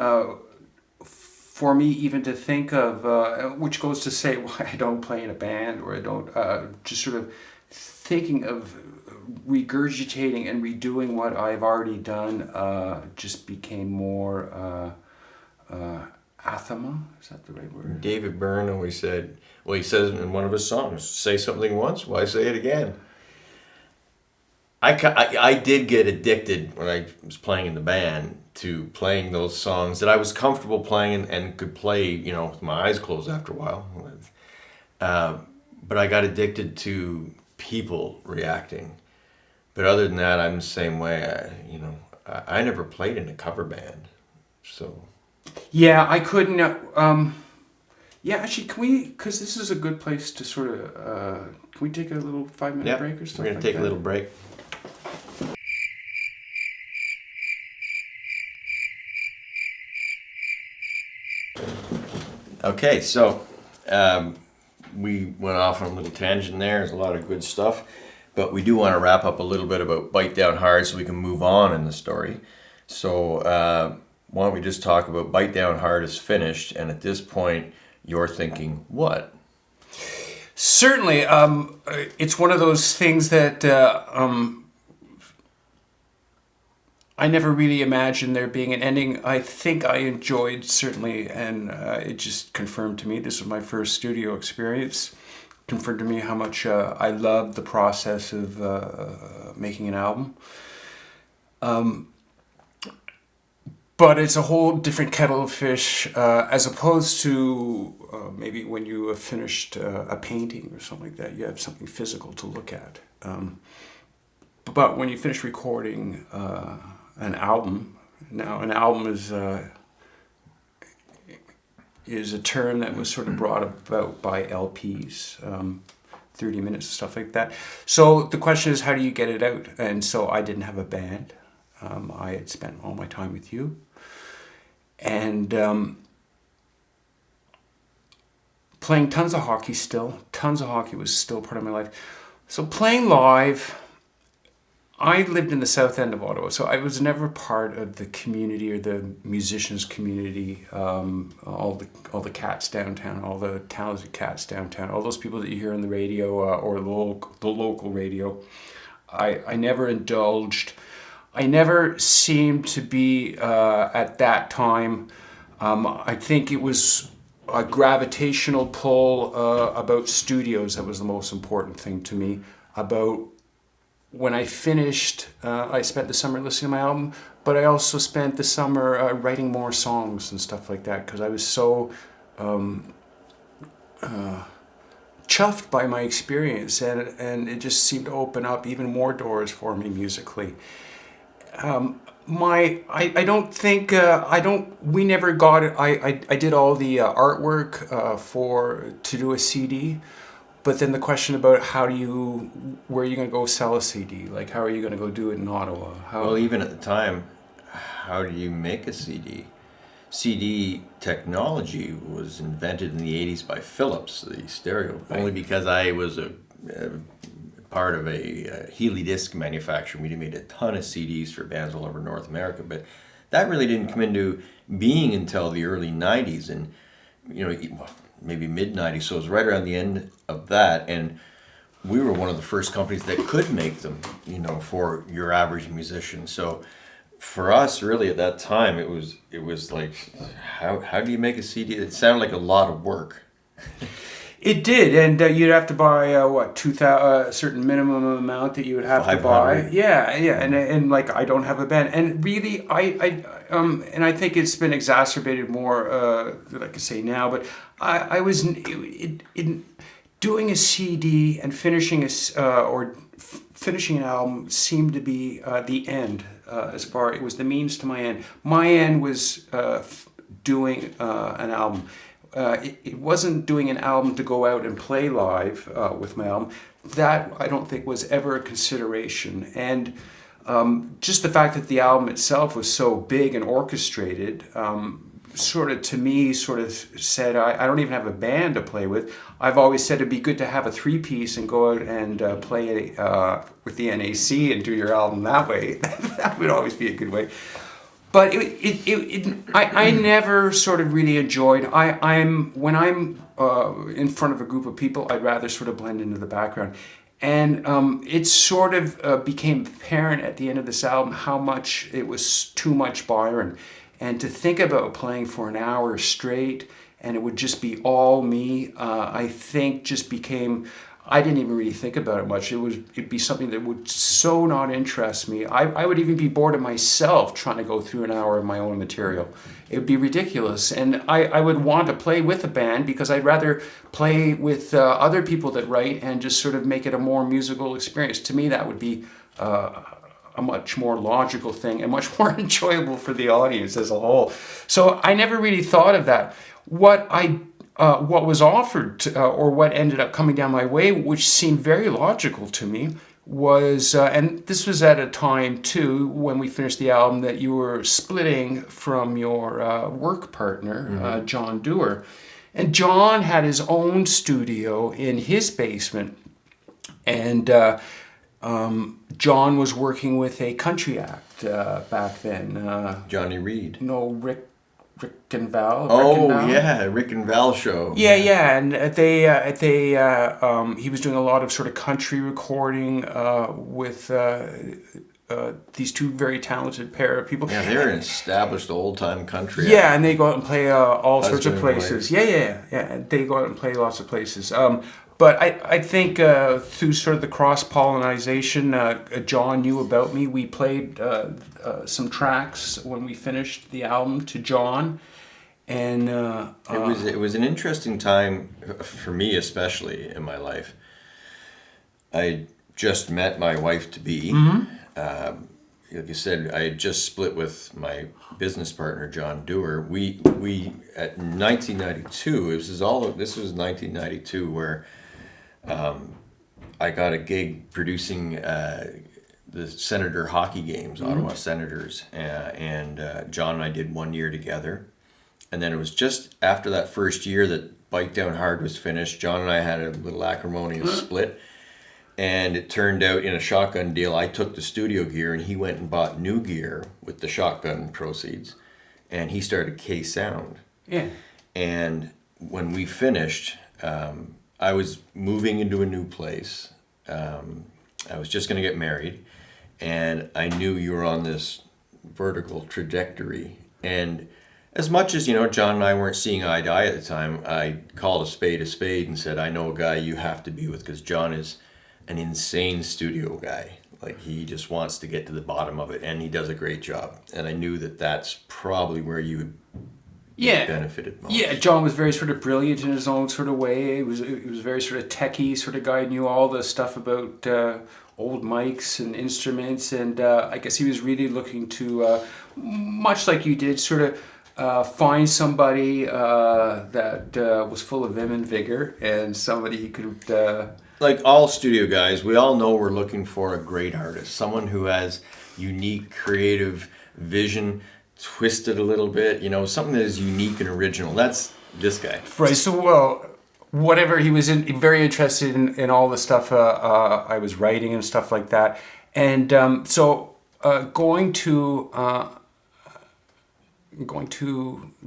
Speaker 1: for me even to think of, which goes to say why I don't play in a band, or I don't, just sort of thinking of regurgitating and redoing what I've already done just became more anathema. Is that the right word?
Speaker 2: David Byrne always said, well, he says in one of his songs, say something once, why say it again? I did get addicted when I was playing in the band to playing those songs that I was comfortable playing and could play, with my eyes closed after a while. But I got addicted to people reacting. But other than that, I'm the same way. I never played in a cover band, so.
Speaker 1: Yeah, I couldn't. Yeah, actually, can we? Because this is a good place to sort of. Can we take a little 5-minute break or something?
Speaker 2: We're gonna take a little break. Okay, so we went off on a little tangent there. There's a lot of good stuff. But we do want to wrap up a little bit about Bite Down Hard so we can move on in the story. So why don't we just talk about Bite Down Hard is finished, and at this point you're thinking what?
Speaker 1: Certainly, it's one of those things that I never really imagined there being an ending. I think I enjoyed, certainly, and it just confirmed to me, this was my first studio experience, confirmed to me how much I loved the process of making an album. But it's a whole different kettle of fish as opposed to maybe when you have finished a painting or something like that. You have something physical to look at. But when you finish recording an album, now an album is a term that was sort of brought about by LPs, 30 minutes and stuff like that. So the question is, how do you get it out? And so I didn't have a band. I had spent all my time with you. And playing tons of hockey still. Tons of hockey was still part of my life. So playing live, I lived in the south end of Ottawa, so I was never part of the community or the musicians community, all the cats downtown, all the talented cats downtown, all those people that you hear on the radio or the local radio. I never indulged. I never seemed to be, at that time, I think it was a gravitational pull about studios that was the most important thing to me. About when I finished, I spent the summer listening to my album, but I also spent the summer writing more songs and stuff like that, because I was so chuffed by my experience, and it just seemed to open up even more doors for me musically. We never got it. I did all the artwork to do a CD, but then the question about where are you going to go sell a CD? Like, how are you going to go do it in Ottawa?
Speaker 2: Well, even at the time, how do you make a CD? CD technology was invented in the 80s by Philips, the stereo,
Speaker 1: Right.
Speaker 2: only because I was a part of a Healy disc manufacturer. We made a ton of CDs for bands all over North America, but that really didn't come into being until the early 90s, and maybe mid 90s. So it was right around the end of that, and we were one of the first companies that could make them, for your average musician. So for us, really at that time, it was like, how do you make a CD? It sounded like a lot of work.
Speaker 1: It did, and you'd have to buy a certain minimum amount that you would have to buy.
Speaker 2: 500.
Speaker 1: Yeah, and like, I don't have a band, and really, and I think it's been exacerbated more, like I say now. But I was doing a CD and finishing finishing an album seemed to be the end. It was the means to my end. My end was doing an album. It wasn't doing an album to go out and play live with my album. That, I don't think, was ever a consideration. And just the fact that the album itself was so big and orchestrated, sort of said, I don't even have a band to play with. I've always said it'd be good to have a 3-piece and go out and play with the NAC and do your album that way. That would always be a good way. But I never sort of really enjoyed. When I'm in front of a group of people, I'd rather sort of blend into the background, and it sort of became apparent at the end of this album how much it was too much Byron, and to think about playing for an hour straight and it would just be all me. I think just became. I didn't even really think about it much. It'd be something that would so not interest me. I would even be bored of myself trying to go through an hour of my own material. It would be ridiculous. And I would want to play with a band because I'd rather play with other people that write and just sort of make it a more musical experience. To me, that would be a much more logical thing and much more enjoyable for the audience as a whole. So I never really thought of that. What was offered or what ended up coming down my way, which seemed very logical to me, was, and this was at a time too, when we finished the album, that you were splitting from your work partner, John Dewar. And John had his own studio in his basement, and John was working with a country act back then.
Speaker 2: Johnny Reed.
Speaker 1: No, Rick Rick and Val.
Speaker 2: Oh yeah, Rick and Val show.
Speaker 1: Yeah, and he was doing a lot of sort of country recording with these two very talented pair of people.
Speaker 2: Yeah, they're an established old time country.
Speaker 1: Yeah, and they go out and play all sorts of
Speaker 2: Husband and
Speaker 1: places. Yeah. They go out and play lots of places. But I think through sort of the cross-pollinization, John knew about me. We played some tracks when we finished the album to John. And
Speaker 2: It was an interesting time for me, especially in my life. I just met my wife to be. Like you said, I had just split with my business partner John Dewar. We at 1992. This was 1992 where I got a gig producing the Senator hockey games, Ottawa Senators, and John and I did 1 year together. And then it was just after that first year that Bite Down Hard was finished. John and I had a little acrimonious split. And it turned out in a shotgun deal, I took the studio gear and he went and bought new gear with the shotgun proceeds. And he started K-Sound.
Speaker 1: yeah.
Speaker 2: And when we finished, I was moving into a new place. I was just going to get married. And I knew you were on this vertical trajectory. And as much as, John and I weren't seeing eye to eye at the time, I called a spade and said, I know a guy you have to be with because John is an insane studio guy. Like, he just wants to get to the bottom of it, and he does a great job. And I knew that that's probably where you would benefited most.
Speaker 1: Yeah, John was very sort of brilliant in his own sort of way. He was very sort of techie sort of guy, knew all the stuff about old mics and instruments, and I guess he was really looking to, much like you did, sort of find somebody that was full of vim and vigor, and somebody he could...
Speaker 2: Like all studio guys, we all know we're looking for a great artist, someone who has unique, creative vision, twisted a little bit, something that is unique and original. That's this guy.
Speaker 1: Right, so, well, whatever, he was very interested in all the stuff I was writing and stuff like that. And so going to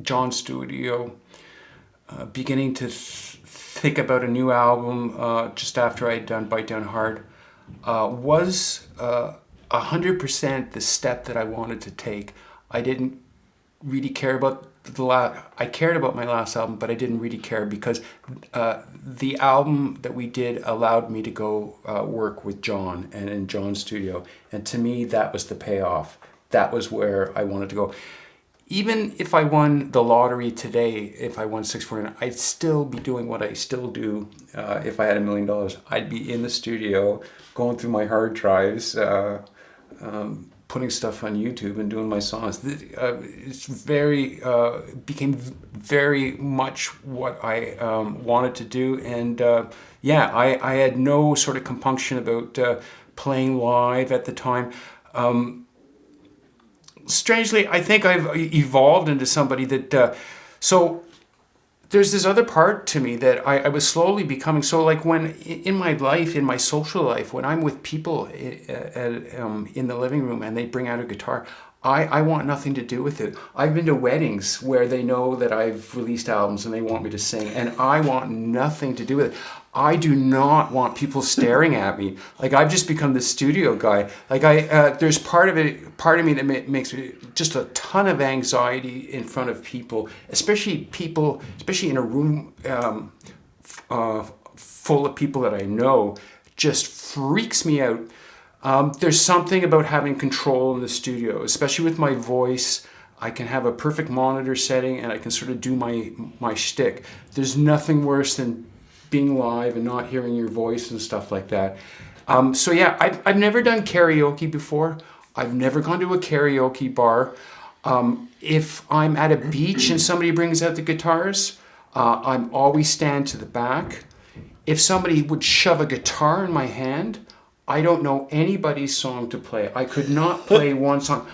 Speaker 1: John's studio, beginning to think about a new album just after I'd done Bite Down Hard was 100% the step that I wanted to take. I didn't really care about I cared about my last album, but I didn't really care because the album that we did allowed me to go work with John and in John's studio. And to me, that was the payoff. That was where I wanted to go. Even if I won the lottery today, if I won 649, I'd still be doing what I still do. If I had $1 million, I'd be in the studio, going through my hard drives, putting stuff on YouTube and doing my songs. It's became very much what I wanted to do. And I had no sort of compunction about playing live at the time. Strangely, I think I've evolved into somebody that, so there's this other part to me that I was slowly becoming. So like when in my life, in my social life, when I'm with people in the living room and they bring out a guitar, I want nothing to do with it. I've been to weddings where they know that I've released albums and they want me to sing, and I want nothing to do with it. I do not want people staring at me. Like, I've just become the studio guy. Like, there's part of me that makes me just a ton of anxiety in front of people, especially in a room full of people that I know. Just freaks me out. There's something about having control in the studio, especially with my voice. I can have a perfect monitor setting and I can sort of do my shtick. There's nothing worse than being live and not hearing your voice and stuff like that. I've never done karaoke before. I've never gone to a karaoke bar. If I'm at a beach and somebody brings out the guitars, I'm always stand to the back. If somebody would shove a guitar in my hand, I don't know anybody's song to play. I could not play one song.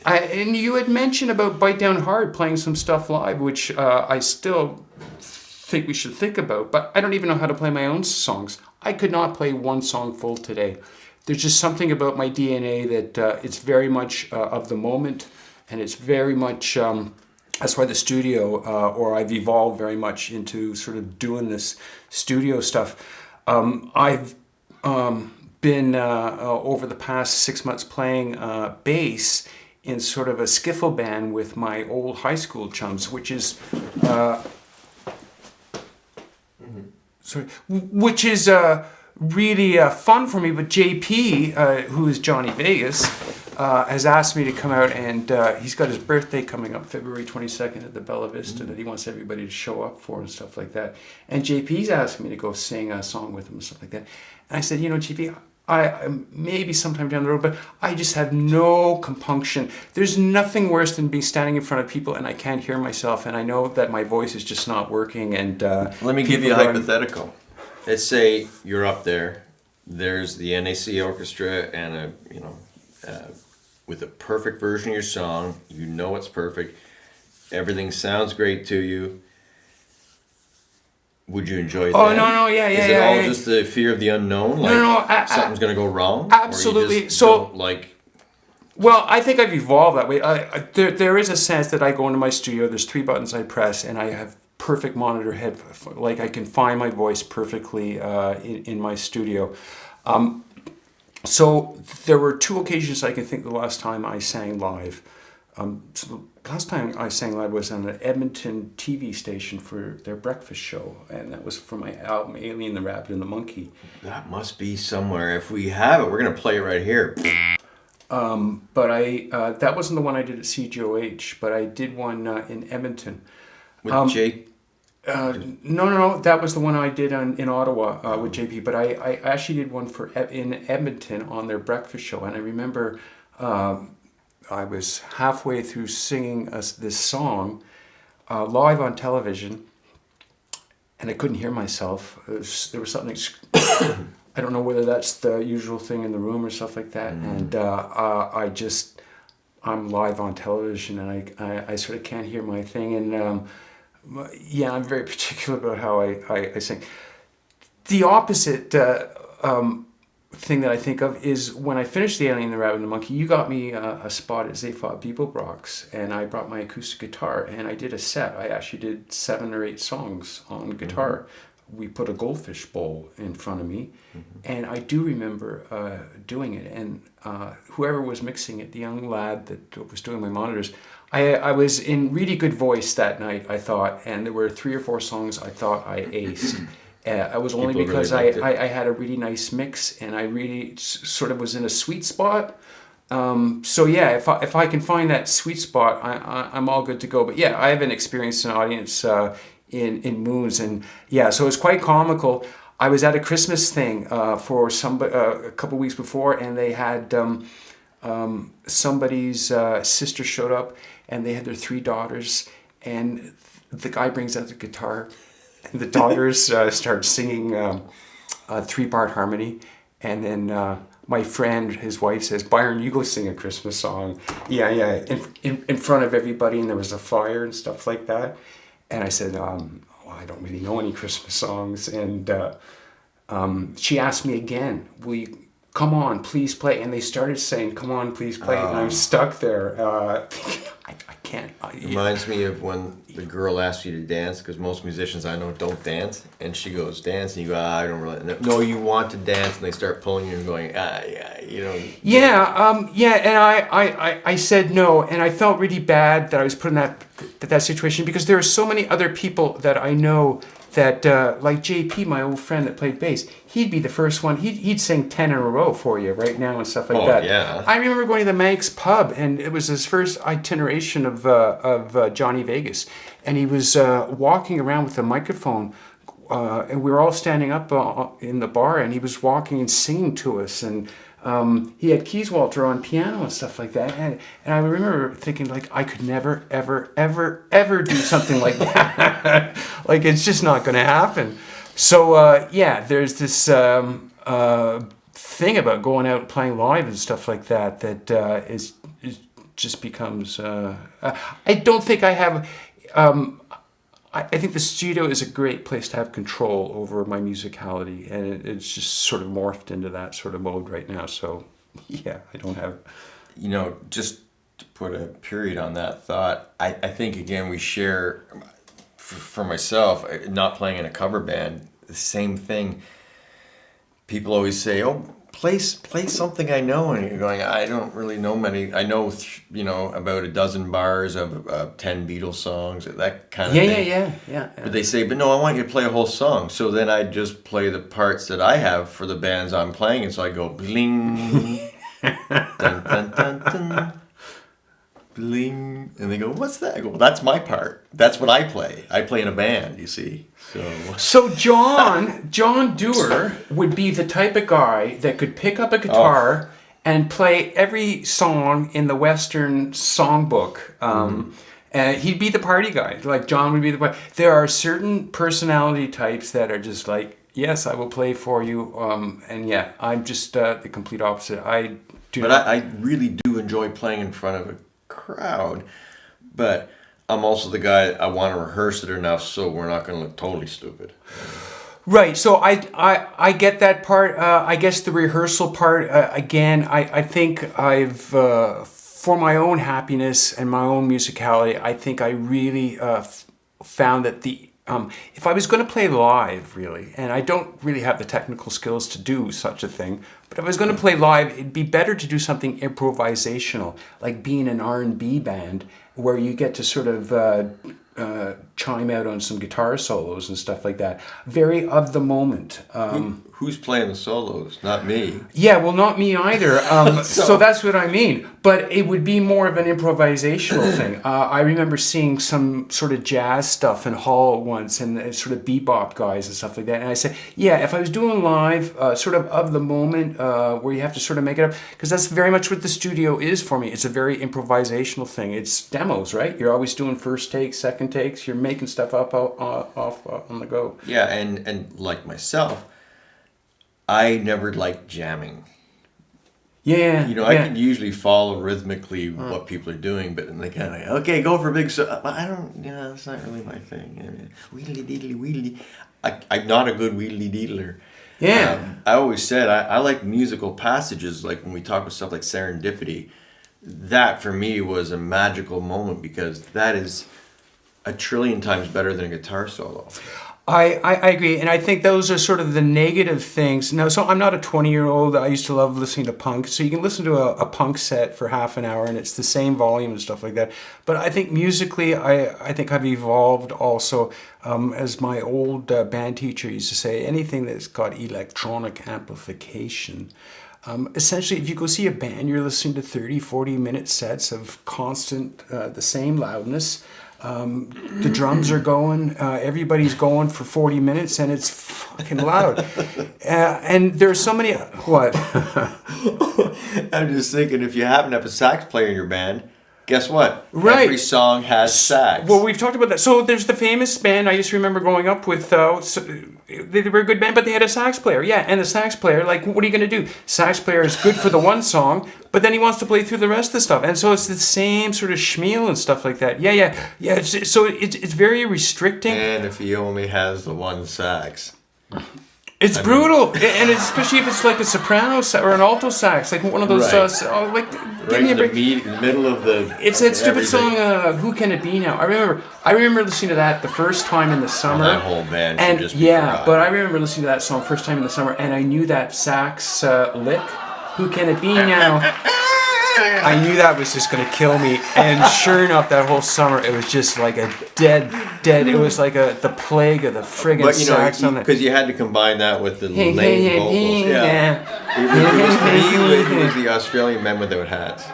Speaker 1: And you had mentioned about Bite Down Hard playing some stuff live, which I still think we should think about, but I don't even know how to play my own songs. I could not play one song full today. There's just something about my DNA that it's very much of the moment, and it's very much that's why the studio, or I've evolved very much into sort of doing this studio stuff. I've been over the past 6 months playing bass in sort of a skiffle band with my old high school chums, which is really fun for me. But JP, who is Johnny Vegas, has asked me to come out, and he's got his birthday coming up February 22nd at the Bella Vista that he wants everybody to show up for and stuff like that. And JP's asked me to go sing a song with him and stuff like that. And I said, JP, I maybe sometime down the road, but I just have no compunction. There's nothing worse than being standing in front of people and I can't hear myself, and I know that my voice is just not working. And
Speaker 2: let me give you a hypothetical. Let's say you're up there. There's the NAC orchestra and with a perfect version of your song. You know it's perfect. Everything sounds great to you. Would you enjoy that?
Speaker 1: Oh, no, yeah.
Speaker 2: Is it all just the fear of the unknown? Like something's going to go wrong?
Speaker 1: Absolutely. Well, I think I've evolved that way. There is a sense that I go into my studio, there's 3 buttons I press, and I have perfect monitor head. Like I can find my voice perfectly in my studio. So there were 2 occasions I can think the last time I sang live. So the last time I sang live was on an Edmonton TV station for their breakfast show, and that was for my album Alien, the Rabbit and the Monkey.
Speaker 2: That must be somewhere. If we have it, we're going to play it right here.
Speaker 1: But that wasn't the one I did at CGOH, but I did one in Edmonton.
Speaker 2: With Jake?
Speaker 1: No. That was the one I did in Ottawa with JP. But I actually did one in Edmonton on their breakfast show, and I remember I was halfway through singing this song live on television, and I couldn't hear myself. There was something. I don't know whether that's the usual thing in the room or stuff like that. And I'm live on television, and I sort of can't hear my thing. And I'm very particular about how I sing. The opposite thing that I think of is when I finished The Alien, the Rabbit and the Monkey, you got me a spot at Zayfot Bibelbrox, and I brought my acoustic guitar, and I did a set. I actually did 7 or 8 songs on guitar. We put a goldfish bowl in front of me, and I do remember doing it. And whoever was mixing it, the young lad that was doing my monitors, I was in really good voice that night, I thought, and there were 3 or 4 songs I thought I aced. I was only
Speaker 2: People
Speaker 1: because
Speaker 2: really
Speaker 1: I had a really nice mix, and I really sort of was in a sweet spot. If I can find that sweet spot, I'm all good to go. But yeah, I haven't experienced an audience in Moons, and so it's quite comical. I was at a Christmas thing for somebody a couple weeks before, and they had somebody's sister showed up, and they had their 3 daughters, and the guy brings out the guitar, and the daughters start singing a 3-part harmony, and then my friend, his wife, says, "Byron, you go sing a Christmas song." In front of everybody, and there was a fire and stuff like that. And I said, I don't really know any Christmas songs. And she asked me again, "Will you come on, please play?" And they started saying, "Come on, please play." And I'm stuck there. I can't.
Speaker 2: Reminds me of when the girl asks you to dance, because most musicians I know don't dance. And she goes, "Dance." And you go, "I don't really." "No, you want to dance." And they start pulling you and going, And I said no. And I felt really bad that I was put in that situation, because there are so many other people that I know that, like JP, my old friend that played bass, he'd be the first one. He'd sing 10 in a row for you right now and stuff like that. Yeah.
Speaker 1: I remember going to the Manx pub, and it was his first itineration of Johnny Vegas, and he was walking around with a microphone, and we were all standing up in the bar, and he was walking and singing to us, and he had Keys Walter on piano and stuff like that, and I remember thinking, like, I could never, ever, ever, ever do something like that. Like, it's just not going to happen. So there's this thing about going out and playing live and stuff like that is just becomes. I don't think I have. I think the studio is a great place to have control over my musicality, and it's just sort of morphed into that sort of mode right now. So, I don't have.
Speaker 2: Just to put a period on that thought. I think again we share, for myself, not playing in a cover band, the same thing. People always say, "Oh, play something I know," and you're going, "I don't really know many. I know about a dozen bars of 10 Beatles songs, that kind of thing."
Speaker 1: Yeah.
Speaker 2: But they say, "But no, I want you to play a whole song." So then I just play the parts that I have for the bands I'm playing, and so I go bling, dun dun dun dun. Bling, and they go, "What's that?" I go, "Well, that's my part. That's what I play. I play in a band, you see."
Speaker 1: So John Dewar would be the type of guy that could pick up a guitar and play every song in the Western songbook. He'd be the party guy. Like John would be the party. There are certain personality types that are just like, yes, I will play for you. And yeah, I'm just the complete opposite. I
Speaker 2: really do enjoy playing in front of a crowd, but I'm also the guy, I want to rehearse it enough so we're not going to look totally stupid.
Speaker 1: Right. So I get that part. I guess the rehearsal part, again, I think I've, for my own happiness and my own musicality, I think I really found that if I was going to play live, really, and I don't really have the technical skills to do such a thing, but if I was going to play live, it'd be better to do something improvisational, like being an R&B band, where you get to sort of chime out on some guitar solos and stuff like that. Very of the moment.
Speaker 2: Who's playing the solos? Not me.
Speaker 1: Yeah, well, not me either. So that's what I mean. But it would be more of an improvisational thing. I remember seeing some sort of jazz stuff in Hall once, and sort of bebop guys and stuff like that. And I said, yeah, if I was doing live, sort of the moment, where you have to sort of make it up, because that's very much what the studio is for me. It's a very improvisational thing. It's demos, right? You're always doing first takes, second takes. You're making stuff up off on the go.
Speaker 2: Yeah, and like myself, I never liked jamming.
Speaker 1: Yeah.
Speaker 2: I can usually follow rhythmically what people are doing, but then they kind of, okay, go for a big but I don't, that's not really my thing. I mean, wheedly deedly wheedly. I'm not a good wheedly deedler.
Speaker 1: Yeah.
Speaker 2: I always said I like musical passages, like when we talk about stuff like serendipity. That for me was a magical moment because that is a trillion times better than a guitar solo.
Speaker 1: I agree, and I think those are sort of the negative things. Now, so I'm not a 20-year-old. I used to love listening to punk, so you can listen to a punk set for half an hour, and it's the same volume and stuff like that. But I think musically, I think I've evolved also. As my old band teacher used to say, anything that's got electronic amplification. Essentially, if you go see a band, you're listening to 30, 40-minute sets of constant, the same loudness. The drums are going, everybody's going for 40 minutes, and it's fucking loud. And there's so many... What?
Speaker 2: I'm just thinking, if you happen to have a sax player in your band, guess what?
Speaker 1: Right.
Speaker 2: Every song has sax.
Speaker 1: Well, we've talked about that. So there's the famous band I just remember growing up with. They were a good band, but they had a sax player. Yeah, and the sax player, like, what are you going to do? Sax player is good for the one song, but then he wants to play through the rest of the stuff. And so it's the same sort of schmeal and stuff like that. Yeah. So it's very restricting.
Speaker 2: And if he only has the one sax.
Speaker 1: It's brutal, and especially if it's like a soprano or an alto sax, like one of those.
Speaker 2: Right.
Speaker 1: Give me a break.
Speaker 2: In the middle of the.
Speaker 1: It's that stupid song. Who Can It Be Now? I remember listening to that the first time in the summer.
Speaker 2: That whole band should just be forgotten.
Speaker 1: But I remember listening to that song first time in the summer, and I knew that sax lick. Who can it be now? I knew that was just going to kill me, and sure enough, that whole summer it was just like a dead. It was like the plague of the friggin' sax on it.
Speaker 2: Because you had to combine that with the lame vocals. Yeah. It was the Australian men without hats.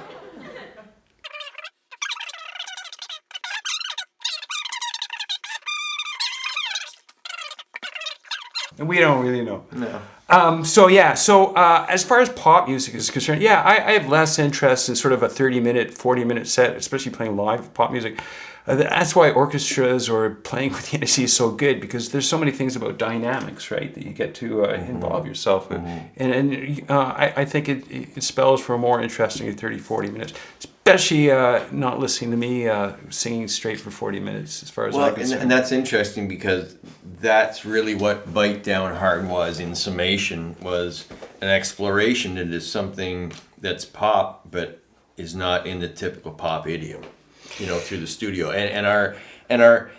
Speaker 1: We don't really know.
Speaker 2: No.
Speaker 1: So as far as pop music is concerned, I have less interest in sort of a 30-minute, 40-minute set, especially playing live pop music. That's why orchestras or playing with the NSC is so good, because there's so many things about dynamics, right, that you get to involve yourself in. And I think it spells for a more interesting 30, 40 minutes, especially not listening to me singing straight for 40 minutes as far as I'm concerned.
Speaker 2: And that's interesting, because that's really what Bite Down Hard was in summation, was an exploration into something that's pop, but is not in the typical pop idiom, you know, through the studio, and our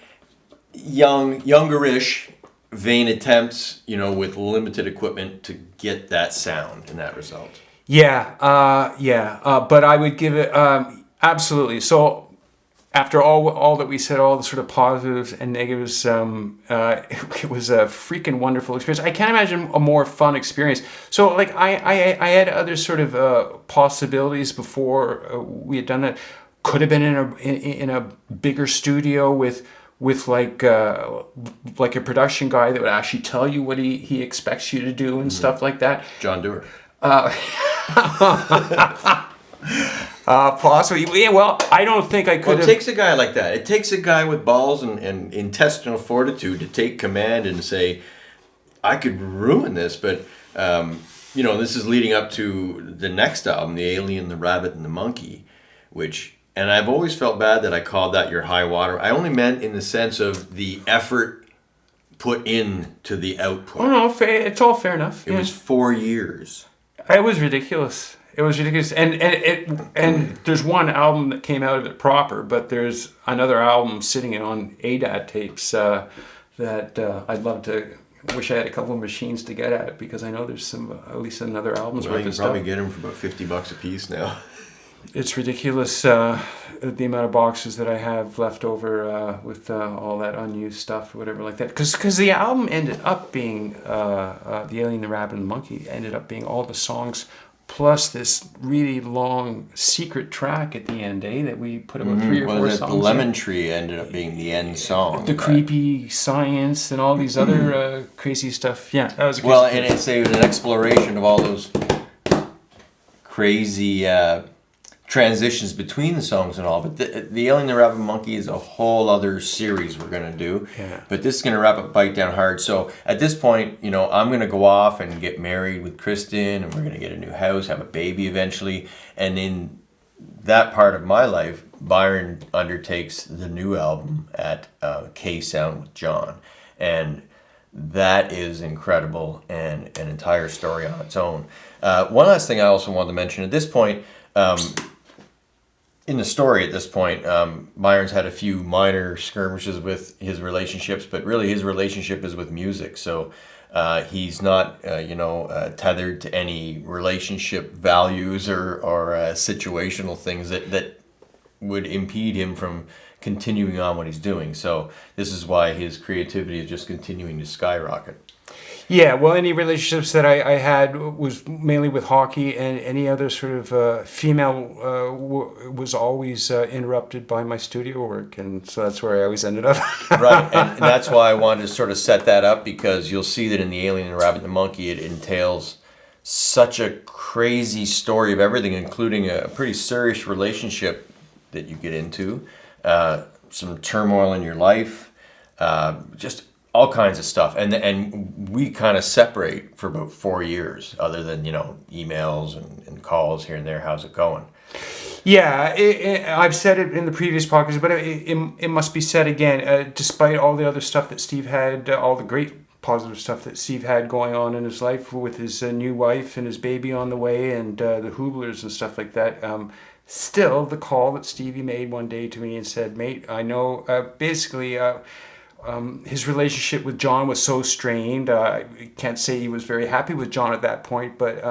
Speaker 2: youngerish vain attempts, you know, with limited equipment to get that sound and that result.
Speaker 1: But I would give it absolutely. So after all that we said, all the sort of positives and negatives, it was a freaking wonderful experience. I can't imagine a more fun experience. So like I had other sort of possibilities before we had done that. Could have been in a bigger studio with like a production guy that would actually tell you what he expects you to do and stuff like that.
Speaker 2: John Dewar.
Speaker 1: Possibly. Yeah, well, I don't think I could
Speaker 2: Well, it
Speaker 1: have.
Speaker 2: takes a guy like that. It takes a guy with balls and intestinal fortitude to take command and say, I could ruin this, but, you know, this is leading up to the next album, The Alien, the Rabbit, and the Monkey, and I've always felt bad that I called that your high water. I only meant in the sense of the effort put into the output.
Speaker 1: Oh no, it's all fair enough.
Speaker 2: It was 4 years.
Speaker 1: It was ridiculous. It was ridiculous, and there's one album that came out of it proper, but there's another album sitting on ADAT tapes that I'd love to. Wish I had a couple of machines to get at, because I know there's at least another album's
Speaker 2: Well,
Speaker 1: worth
Speaker 2: you
Speaker 1: of
Speaker 2: can probably
Speaker 1: stuff.
Speaker 2: get them for about $50 a piece now.
Speaker 1: It's ridiculous the amount of boxes that I have left over with all that unused stuff or whatever like that. Because the album ended up being The Alien, the Rabbit, and the Monkey ended up being all the songs plus this really long secret track at the end, that we put about 3 or 4 songs.
Speaker 2: The Lemon Tree ended up being the end song.
Speaker 1: The creepy science and all these other crazy stuff. Yeah, that was a crazy
Speaker 2: Well, and it's an exploration of all those crazy transitions between the songs and all. But the Alien, the Rabbit, and the Monkey is a whole other series we're going to do.
Speaker 1: Yeah.
Speaker 2: But this is going to wrap up Bite Down Hard. So at this point, you know, I'm going to go off and get married with Kristen, and we're going to get a new house, have a baby eventually. And in that part of my life, Byron undertakes the new album at K Sound with John. And that is incredible and an entire story on its own. One last thing I also wanted to mention at this point, in the story at this point, Byron's had a few minor skirmishes with his relationships, but really his relationship is with music. So he's not, tethered to any relationship values or situational things that would impede him from continuing on what he's doing. So this is why his creativity is just continuing to skyrocket.
Speaker 1: Yeah, well, any relationships that I had was mainly with hockey, and any other sort of female was always interrupted by my studio work, and so that's where I always ended up.
Speaker 2: Right, and that's why I wanted to sort of set that up, because you'll see that in The Alien, the Rabbit, and the Monkey, it entails such a crazy story of everything, including a pretty serious relationship that you get into, some turmoil in your life, just all kinds of stuff, and we kind of separate for about 4 years, other than, you know, emails and calls here and there. How's it going?
Speaker 1: Yeah, I've said it in the previous podcast, but it must be said again. Despite all the other stuff that Steve had, all the great positive stuff that Steve had going on in his life with his new wife and his baby on the way, and the Hublers and stuff like that, still the call that Stevie made one day to me and said, "Mate, I know," basically. His relationship with John was so strained. I can't say he was very happy with John at that point, but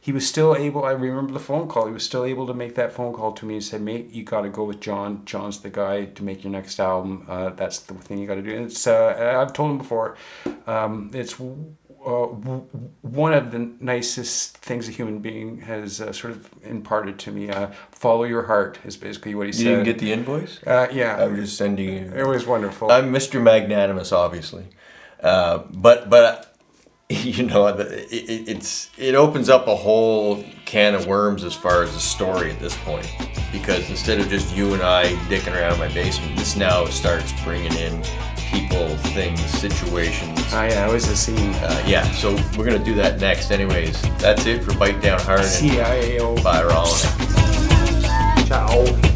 Speaker 1: he was still able, I remember the phone call, he was still able to make that phone call to me and said, "Mate, you got to go with John. John's the guy to make your next album. That's the thing you got to do." And it's, I've told him before, it's one of the nicest things a human being has sort of imparted to me. Follow your heart is basically what he said.
Speaker 2: You didn't get the invoice?
Speaker 1: Yeah.
Speaker 2: I'm just sending you.
Speaker 1: It was wonderful.
Speaker 2: I'm Mr. Magnanimous, obviously, but you know, it opens up a whole can of worms as far as the story at this point, because instead of just you and I dicking around in my basement, this now starts bringing in people, things, situations.
Speaker 1: Yeah, it was a scene.
Speaker 2: Yeah, so we're gonna do that next. Anyways, that's it for Bite Down Hard.
Speaker 1: CIAO.
Speaker 2: Byron.
Speaker 1: Ciao.